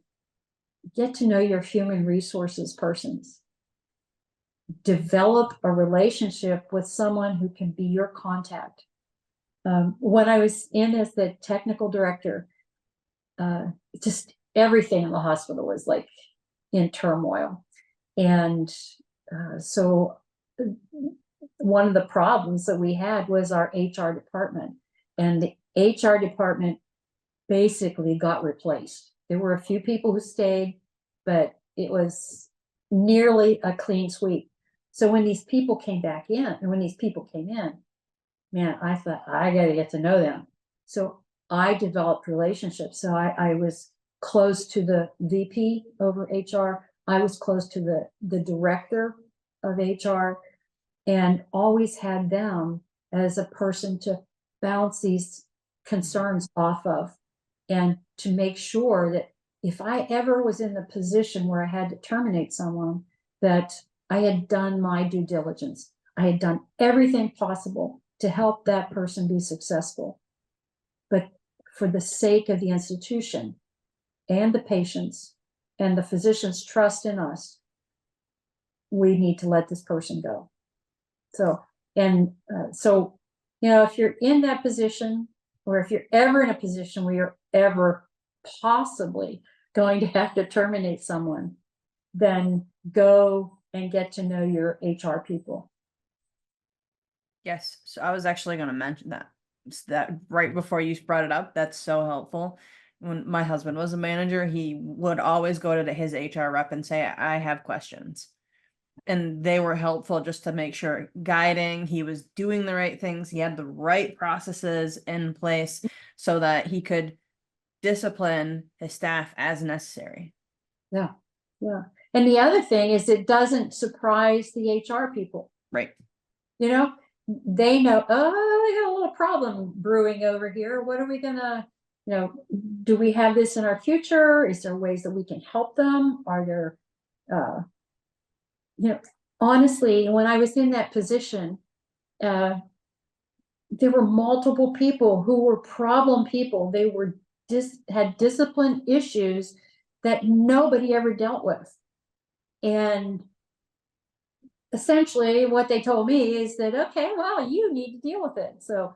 C: get to know your human resources persons. Develop a relationship with someone who can be your contact. When I was in as the technical director, just everything in the hospital was like in turmoil. And so one of the problems that we had was our HR department, and the HR department basically got replaced. There were a few people who stayed, but it was nearly a clean sweep. So when these people came back in, and when these people came in, man, I thought, I got to get to know them. So I developed relationships. So I was close to the VP over HR. I was close to the director of HR, and always had them as a person to bounce these concerns off of, and to make sure that if I ever was in the position where I had to terminate someone, that I had done my due diligence. I had done everything possible to help that person be successful. But for the sake of the institution and the patients and the physician's trust in us, we need to let this person go. So, so, you know, if you're in that position, or if you're ever in a position where you're ever possibly going to have to terminate someone, then go and get to know your HR people.
A: Yes. So I was actually going to mention that. That right before you brought it up, that's so helpful. When my husband was a manager, he would always go to his HR rep and say, I have questions. And they were helpful just to make sure, guiding, he was doing the right things, he had the right processes in place so that he could discipline his staff as necessary.
C: Yeah. Yeah. And the other thing is, it doesn't surprise the HR people.
A: Right.
C: You know, they know, oh, we got a little problem brewing over here. What are we gonna, you know, do we have this in our future? Is there ways that we can help them? Are there, you know, honestly, when I was in that position, there were multiple people who were problem people. They were had discipline issues that nobody ever dealt with. And essentially what they told me is that, okay, well, you need to deal with it. So,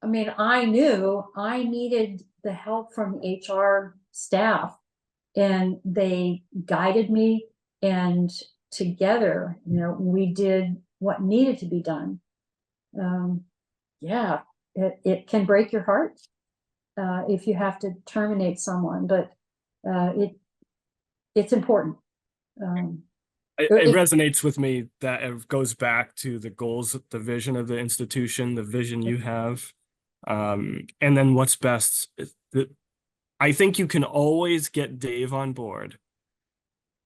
C: I mean, I knew I needed the help from the HR staff, and they guided me, and together, you know, we did what needed to be done. Yeah, it can break your heart if you have to terminate someone, but it's important.
B: It resonates with me that it goes back to the goals, the vision of the institution, the vision you have. And then what's best. I think you can always get Dave on board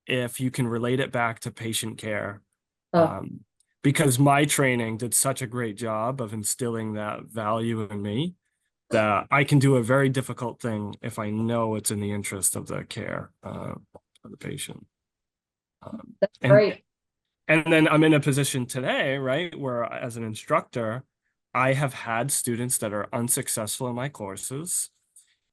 B: if you can relate it back to patient care. Because my training did such a great job of instilling that value in me, that I can do a very difficult thing if I know it's in the interest of the care of the patient.
C: That's great.
B: And then I'm in a position today, right, where as an instructor, I have had students that are unsuccessful in my courses,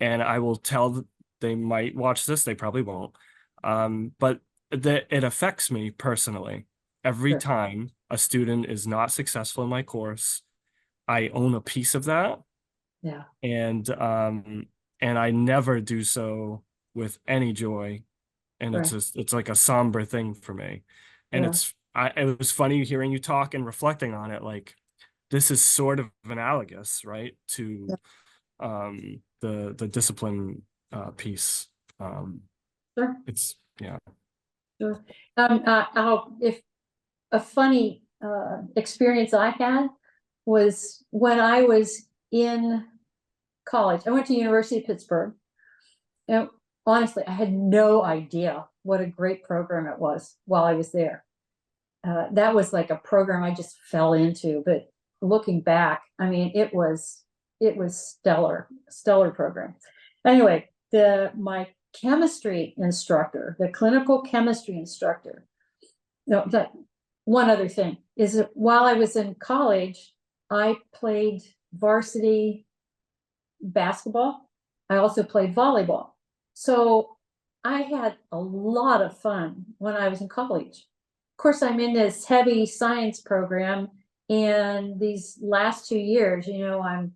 B: and I will tell, they might watch this, they probably won't, but it affects me personally. Every time a student is not successful in my course, I own a piece of that.
C: Yeah.
B: And I never do so with any joy. And it's like a somber thing for me. And it was funny hearing you talk and reflecting on it. Like, this is sort of analogous, right, to the discipline piece.
C: Sure.
B: It's, yeah.
C: Sure. If a funny experience I had was when I was in college. I went to University of Pittsburgh, And honestly, I had no idea what a great program it was while I was there. That was like a program I just fell into, but looking back, I mean, it was stellar program. Anyway, my chemistry instructor, the clinical chemistry instructor, no, that one other thing is that while I was in college, I played varsity basketball. I also played volleyball. So I had a lot of fun when I was in college. Of course, I'm in this heavy science program, and these last 2 years, I'm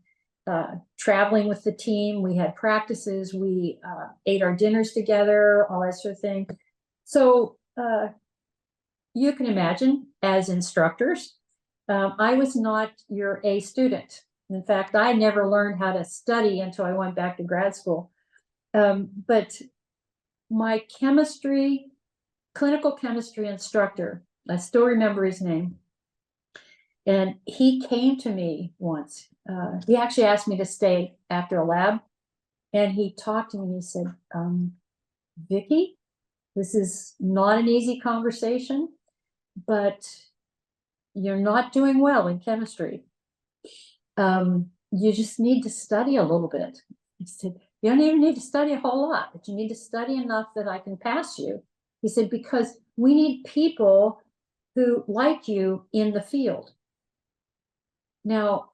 C: traveling with the team. We had practices, we ate our dinners together, all that sort of thing. So you can imagine, as instructors, I was not your A student. In fact, I never learned how to study until I went back to grad school. But my clinical chemistry instructor, I still remember his name. And he came to me once. He actually asked me to stay after a lab. And he talked to me and he said, Vickie, this is not an easy conversation, but you're not doing well in chemistry. You just need to study a little bit. He said, you don't even need to study a whole lot, but you need to study enough that I can pass you. He said, because we need people who like you in the field. Now,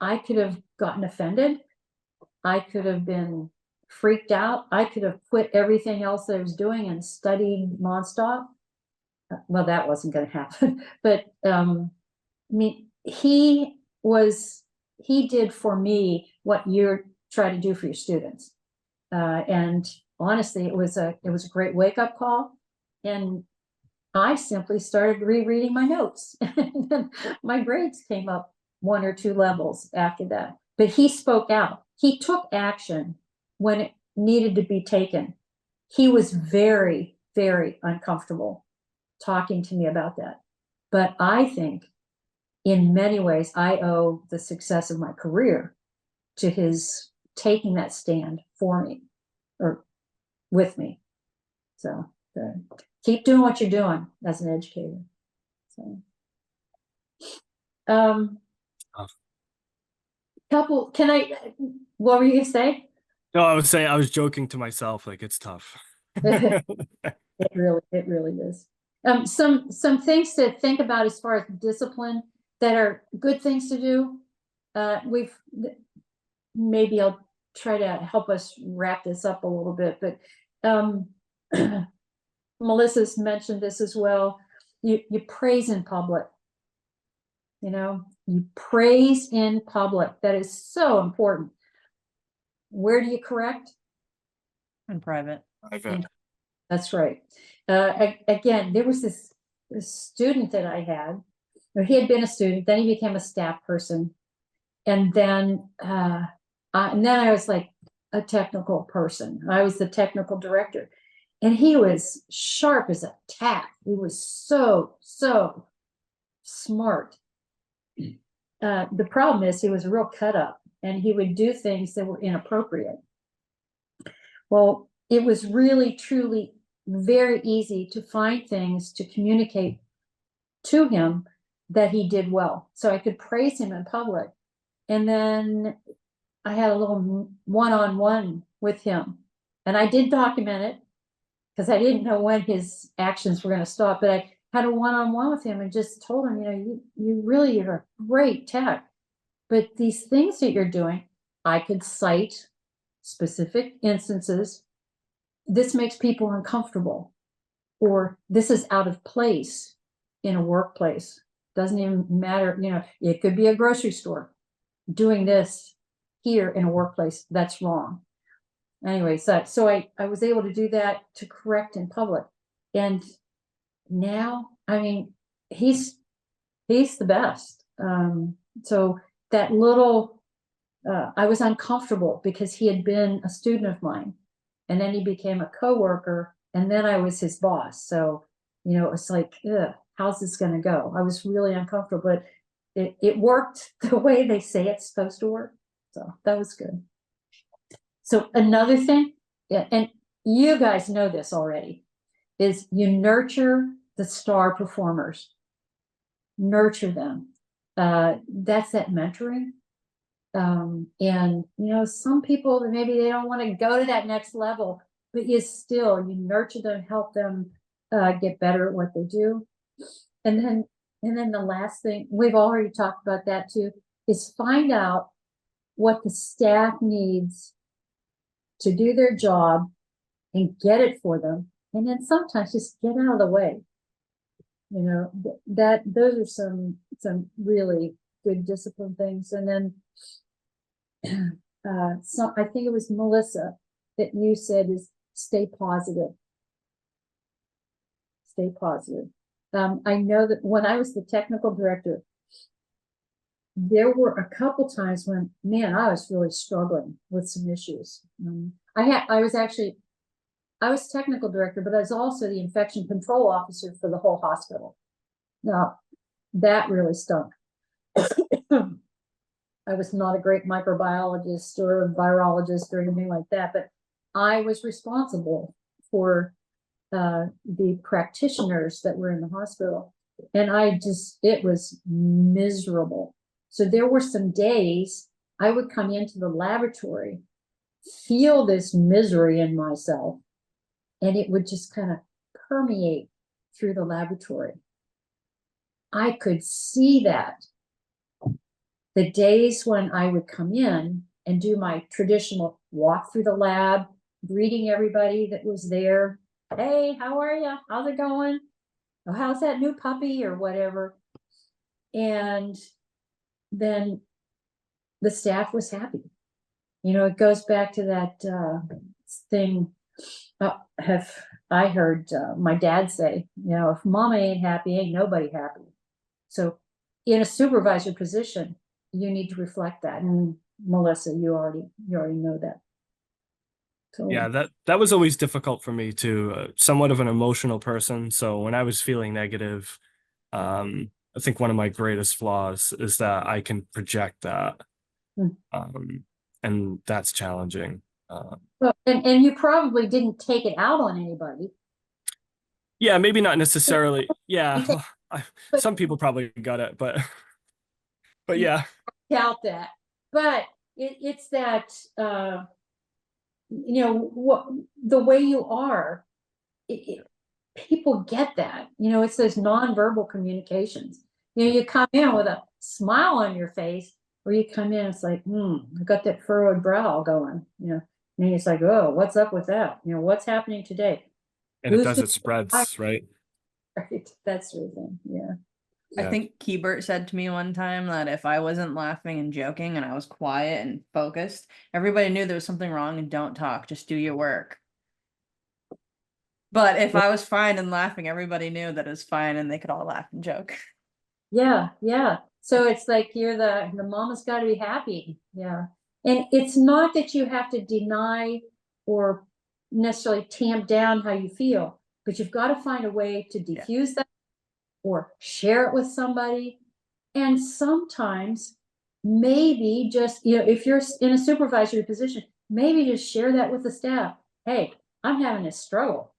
C: I could have gotten offended. I could have been freaked out. I could have quit everything else that I was doing and studied nonstop. Well, that wasn't going to happen. But I mean, he did for me what you're trying to do for your students. And honestly, it was a great wake-up call. And I simply started rereading my notes. And my grades came up 1 or 2 levels after that. But he spoke out. He took action when it needed to be taken. He was very, very uncomfortable talking to me about that. But I think in many ways, I owe the success of my career to his taking that stand for me or with me. So keep doing what you're doing as an educator. So, what were you gonna say?
B: No, I was saying, I was joking to myself, like it's tough.
C: It really is. Some things to think about as far as discipline that are good things to do. Maybe I'll try to help us wrap this up a little bit, but Melissa's mentioned this as well. You praise in public. You praise in public. That is so important. Where do you correct?
A: In private.
C: That's right. Again, there was this student that I had, or he had been a student, then he became a staff person. And then I was like a technical person. I was the technical director. And he was sharp as a tack. He was so smart. The problem is he was a real cut up, and he would do things that were inappropriate. Well, it was really, truly very easy to find things to communicate to him that he did well. So I could praise him in public. And then I had a little one-on-one with him. And I did document it because I didn't know when his actions were going to stop. But I had a one-on-one with him and just told him, you really are a great tech. But these things that you're doing, I could cite specific instances. This makes people uncomfortable, or this is out of place in a workplace. Doesn't even matter, it could be a grocery store. Doing this here in a workplace, that's wrong. Anyway, so I was able to do that, to correct in public. And now, I mean, he's the best. So that little, I was uncomfortable because he had been a student of mine, and then he became a coworker, and then I was his boss. So, it's like, how's this going to go? I was really uncomfortable, but it worked the way they say it's supposed to work. So that was good. So another thing, and you guys know this already, is you nurture the star performers. Nurture them. That's that mentoring. And some people, maybe they don't want to go to that next level, but you nurture them, help them get better at what they do. And then the last thing, we've already talked about that too, is find out what the staff needs to do their job and get it for them. And then sometimes just get out of the way. Those are some really good discipline things. And then I think it was Melissa that you said is stay positive. Stay positive. I know that when I was the technical director, there were a couple times when, man, I was really struggling with some issues. I was technical director, but I was also the infection control officer for the whole hospital. Now, that really stunk. I was not a great microbiologist or a virologist or anything like that, but I was responsible for the practitioners that were in the hospital. And it was miserable. So there were some days I would come into the laboratory, feel this misery in myself, and it would just kind of permeate through the laboratory. I could see that. The days when I would come in and do my traditional walk through the lab, greeting everybody that was there. Hey, how are you? How's it going? Oh, how's that new puppy or whatever? And then the staff was happy. It goes back to that thing. Have I heard my dad say, if mama ain't happy, ain't nobody happy. So in a supervisor position, you need to reflect that. And Melissa, you already know that. So
B: Yeah, that was always difficult for me too. Somewhat of an emotional person. So when I was feeling negative, I think one of my greatest flaws is that I can project that. And that's challenging.
C: well, and you probably didn't take it out on anybody.
B: Yeah, maybe not necessarily. Yeah,
C: But-
B: some people probably got it, but yeah.
C: Doubt that. But it's that what the way you are, people get that. It's those nonverbal communications. You come in with a smile on your face, or you come in, it's like, I got that furrowed brow going. And it's like, oh, what's up with that? What's happening today?
B: And it spreads, right?
C: Right, that sort of thing. Yeah.
A: I think Keybert said to me one time that if I wasn't laughing and joking and I was quiet and focused, everybody knew there was something wrong and don't talk, just do your work. But if I was fine and laughing, everybody knew that it was fine and they could all laugh and joke.
C: Yeah, yeah. So it's like you're the mama's got to be happy. Yeah. And it's not that you have to deny or necessarily tamp down how you feel, but you've got to find a way to diffuse that or share it with somebody. And sometimes maybe just, if you're in a supervisory position, maybe just share that with the staff. Hey, I'm having a struggle.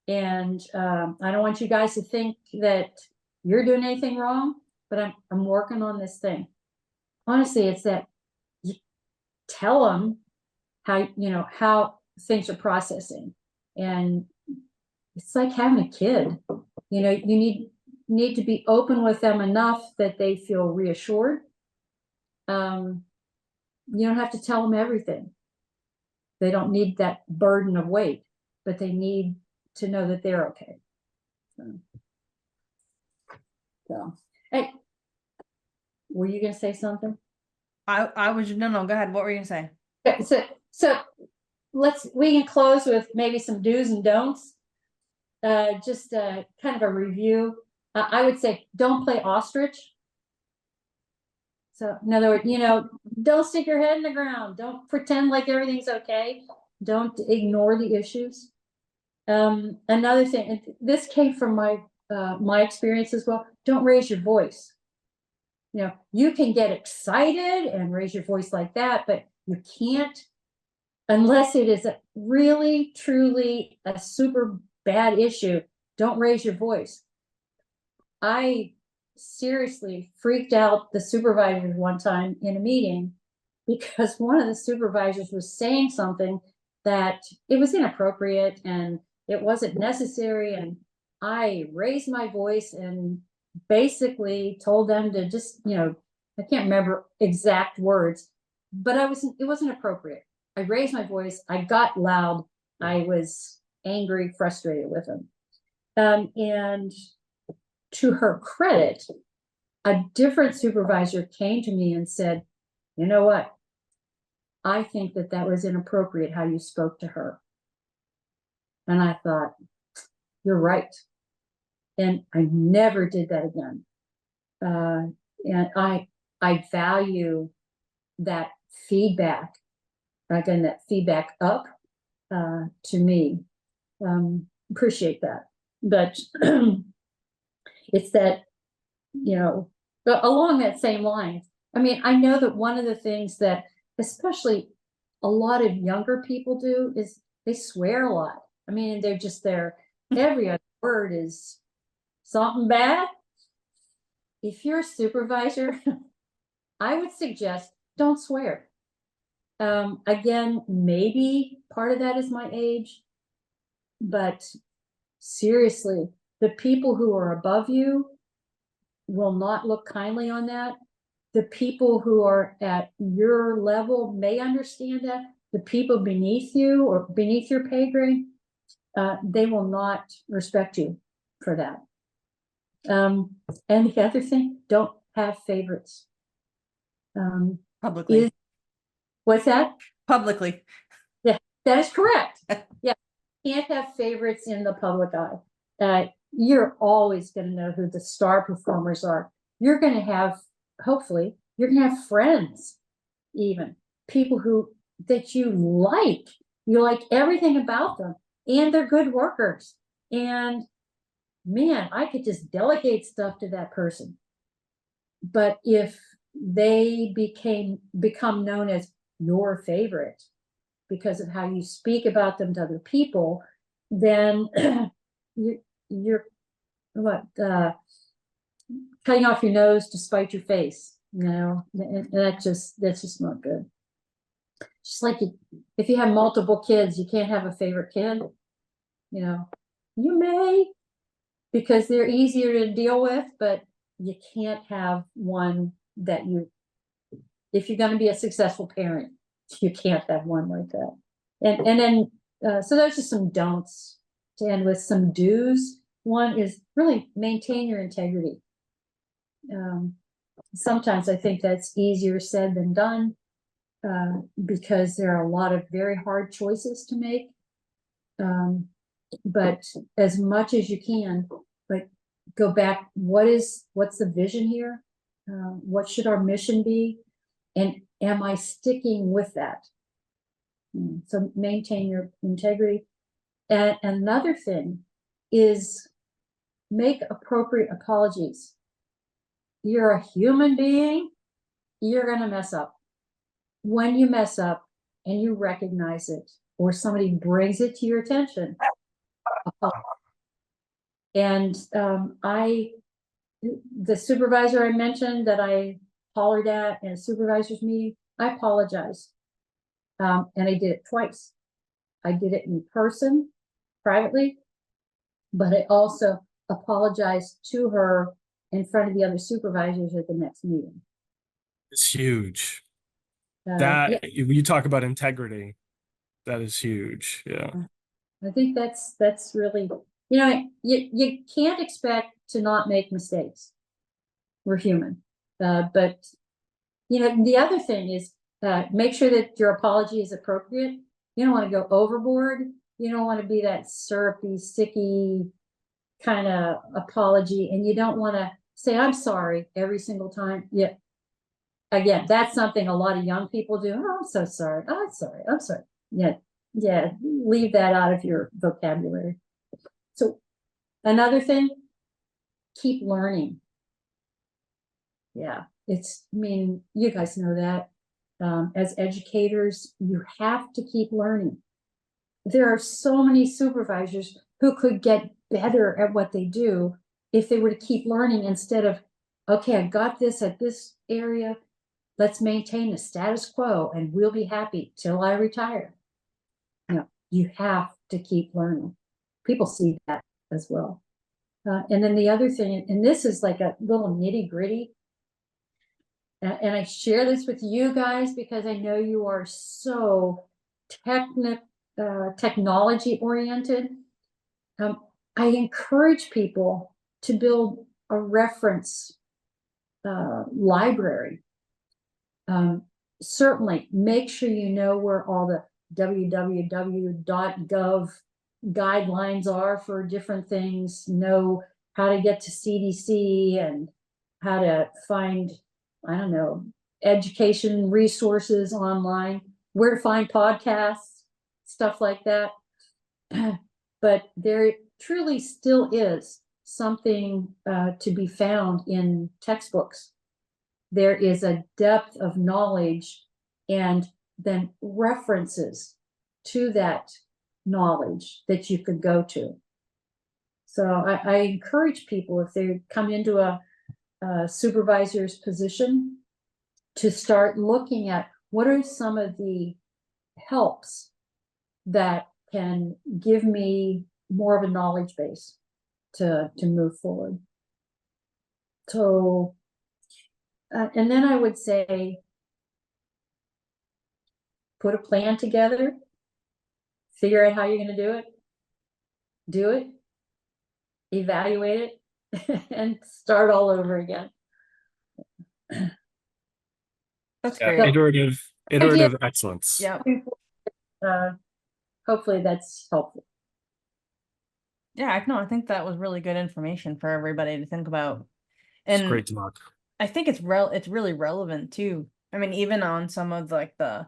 C: And I don't want you guys to think that you're doing anything wrong, but I'm working on this thing. Honestly, it's that you tell them how things are processing. And it's like having a kid. You need to be open with them enough that they feel reassured. You don't have to tell them everything. They don't need that burden of weight, but they need to know that they're okay. So hey, were you gonna say something?
A: I was no, go ahead. What were you gonna say?
C: Okay, so we can close with maybe some do's and don'ts. Just kind of a review. I would say don't play ostrich. So in other words, don't stick your head in the ground. Don't pretend like everything's okay. Don't ignore the issues. Another thing, and this came from my experience as well. Don't raise your voice. You can get excited and raise your voice like that, but you can't unless it is a really, truly a super bad issue, don't raise your voice. I seriously freaked out the supervisors one time in a meeting because one of the supervisors was saying something that it was inappropriate and it wasn't necessary. And I raised my voice and basically told them to just, I can't remember exact words, but it wasn't appropriate. I raised my voice. I got loud. I was angry, frustrated with them. And to her credit, a different supervisor came to me and said, you know what? I think that was inappropriate how you spoke to her. And I thought, you're right. And I never did that again. And I value that feedback, again, that feedback up to me. Appreciate that. But it's that, along that same line. I mean, I know that one of the things that especially a lot of younger people do is they swear a lot. I mean, they're just there. Every other word is something bad. If you're a supervisor, I would suggest don't swear. Again, maybe part of that is my age, but seriously, the people who are above you will not look kindly on that. The people who are at your level may understand that. The people beneath you or beneath your pay grade, they will not respect you for that. And the other thing, don't have favorites.
A: Publicly.
C: What's that?
A: Publicly.
C: Yeah, that is correct. Yeah, can't have favorites in the public eye. You're always going to know who the star performers are. You're going to have, hopefully, you're going to have friends, even people that you like everything about them, and they're good workers. And man, I could just delegate stuff to that person. But if they become known as your favorite because of how you speak about them to other people, then you're cutting off your nose to spite your face. And that's just not good. Just like if you have multiple kids, you can't have a favorite kid. You may, because they're easier to deal with, but you can't have one that if you're going to be a successful parent, you can't have one like that. And then, so there's just some don'ts to end with. Some do's. One is really maintain your integrity. Sometimes I think that's easier said than done, because there are a lot of very hard choices to make. But as much as you can, like, go back, what's the vision here? What should our mission be? And am I sticking with that? So maintain your integrity. And another thing is make appropriate apologies. You're a human being. You're going to mess up. When you mess up and you recognize it, or somebody brings it to your attention, and the supervisor I mentioned that I hollered at in a supervisor's meeting, I apologize. And I did it twice. I did it in person, privately, but I also apologized to her in front of the other supervisors at the next meeting.
B: It's huge.
C: Yeah.
B: You talk about integrity. That is huge. Yeah.
C: I think that's really, you can't expect to not make mistakes. We're human. But the other thing is, make sure that your apology is appropriate. You don't want to go overboard. You don't want to be that syrupy, sticky kind of apology, and you don't want to say I'm sorry every single time. Yeah. Again, that's something a lot of young people do. Oh, I'm so sorry. Oh, I'm sorry. I'm sorry. Yeah. Leave that out of your vocabulary. So another thing, keep learning. Yeah, you guys know that. As educators, you have to keep learning. There are so many supervisors who could get better at what they do if they were to keep learning instead of, okay, I got this at this area, let's maintain the status quo and we'll be happy till I retire. No, you have to keep learning. People see that as well. And then the other thing, and this is like a little nitty gritty, and I share this with you guys because I know you are so technology oriented. I encourage people to build a reference library. Certainly make sure you know where all the www.gov guidelines are for different things, know how to get to CDC and how to find, I don't know, education resources online, where to find podcasts, stuff like that. But there truly still is something to be found in textbooks. There is a depth of knowledge and then references to that knowledge that you could go to. So I encourage people, if they come into a supervisor's position, to start looking at what are some of the helps that can give me more of a knowledge base to move forward. So, and then I would say, put a plan together, figure out how you're going to do it, evaluate it, and start all over again.
A: That's
B: Yeah,
A: great.
B: iterative excellence.
A: Yeah.
C: Hopefully that's helpful.
A: Yeah, no, I think that was really good information for everybody to think about.
B: It's
A: And
B: great talk.
A: I think it's really relevant too. I mean, even on some of like the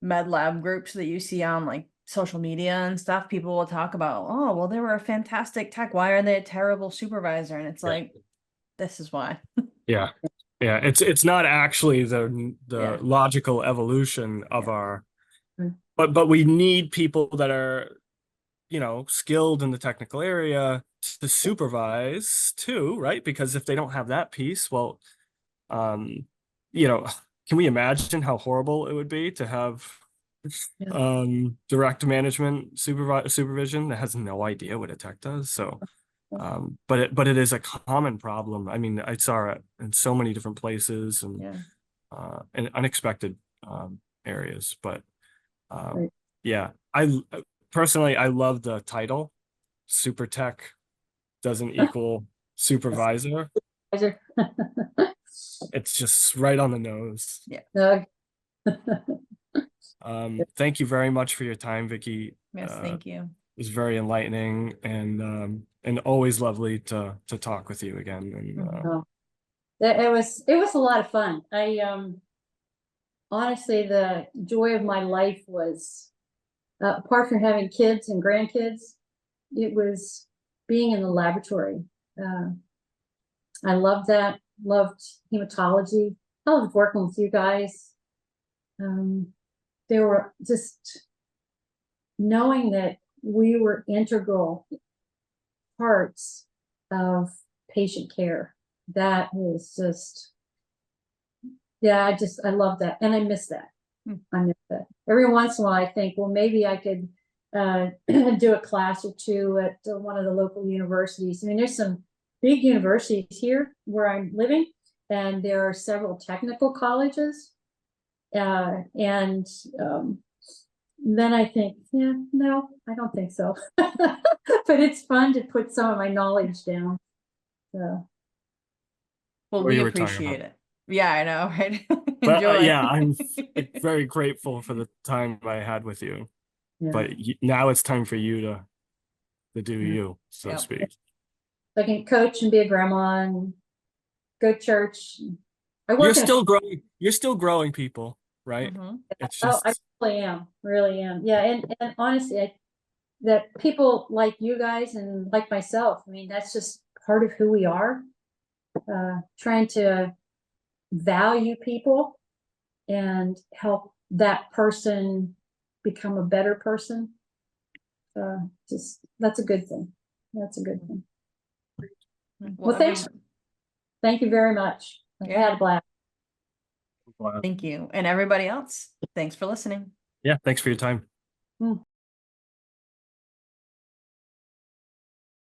A: med lab groups that you see on like social media and stuff, people will talk about, oh, well, they were a fantastic tech. Why are they a terrible supervisor? And it's like, this is why.
B: Yeah. Yeah. It's not actually the
A: Yeah.
B: logical evolution of our,
C: Mm.
B: but we need people that are, skilled in the technical area to supervise too, right? Because if they don't have that piece, well, can we imagine how horrible it would be to have direct management supervision that has no idea what a tech does? So but it is a common problem. I mean, I saw it in so many different places and unexpected areas. But
C: Right.
B: yeah, I personally love the title. Super tech doesn't equal supervisor. It's just right on the nose.
A: Yeah.
B: Thank you very much for your time, Vickie.
A: Yes, thank you.
B: It was very enlightening and always lovely to talk with you again. And
C: It was a lot of fun. Honestly, the joy of my life was, apart from having kids and grandkids, it was being in the laboratory. I loved that, loved hematology. I loved working with you guys. There were just knowing that we were integral parts of patient care. That was just, yeah, I love that. And I miss that. I miss that. Every once in a while I think, well, maybe I could do a class or two at one of the local universities. I mean, there's some big universities here where I'm living, and there are several technical colleges. And then I think, yeah, no, I don't think so. But it's fun to put some of my knowledge down. So.
A: Well, we appreciate it. Yeah, I know, right?
B: But yeah, I'm very grateful for the time I had with you.
C: Yeah.
B: But now it's time for you to do you, so to speak.
C: I can coach and be a grandma and go to church.
B: You're still growing people, right? It's just,
C: I really am. Yeah, and honestly, that people like you guys and like myself, I mean, that's just part of who we are. Trying to value people and help that person become a better person. That's a good thing. That's a good thing. Well, thanks. Thank you very much. I had a blast.
A: Thank you. And everybody else, thanks for listening.
B: Yeah, thanks for your time.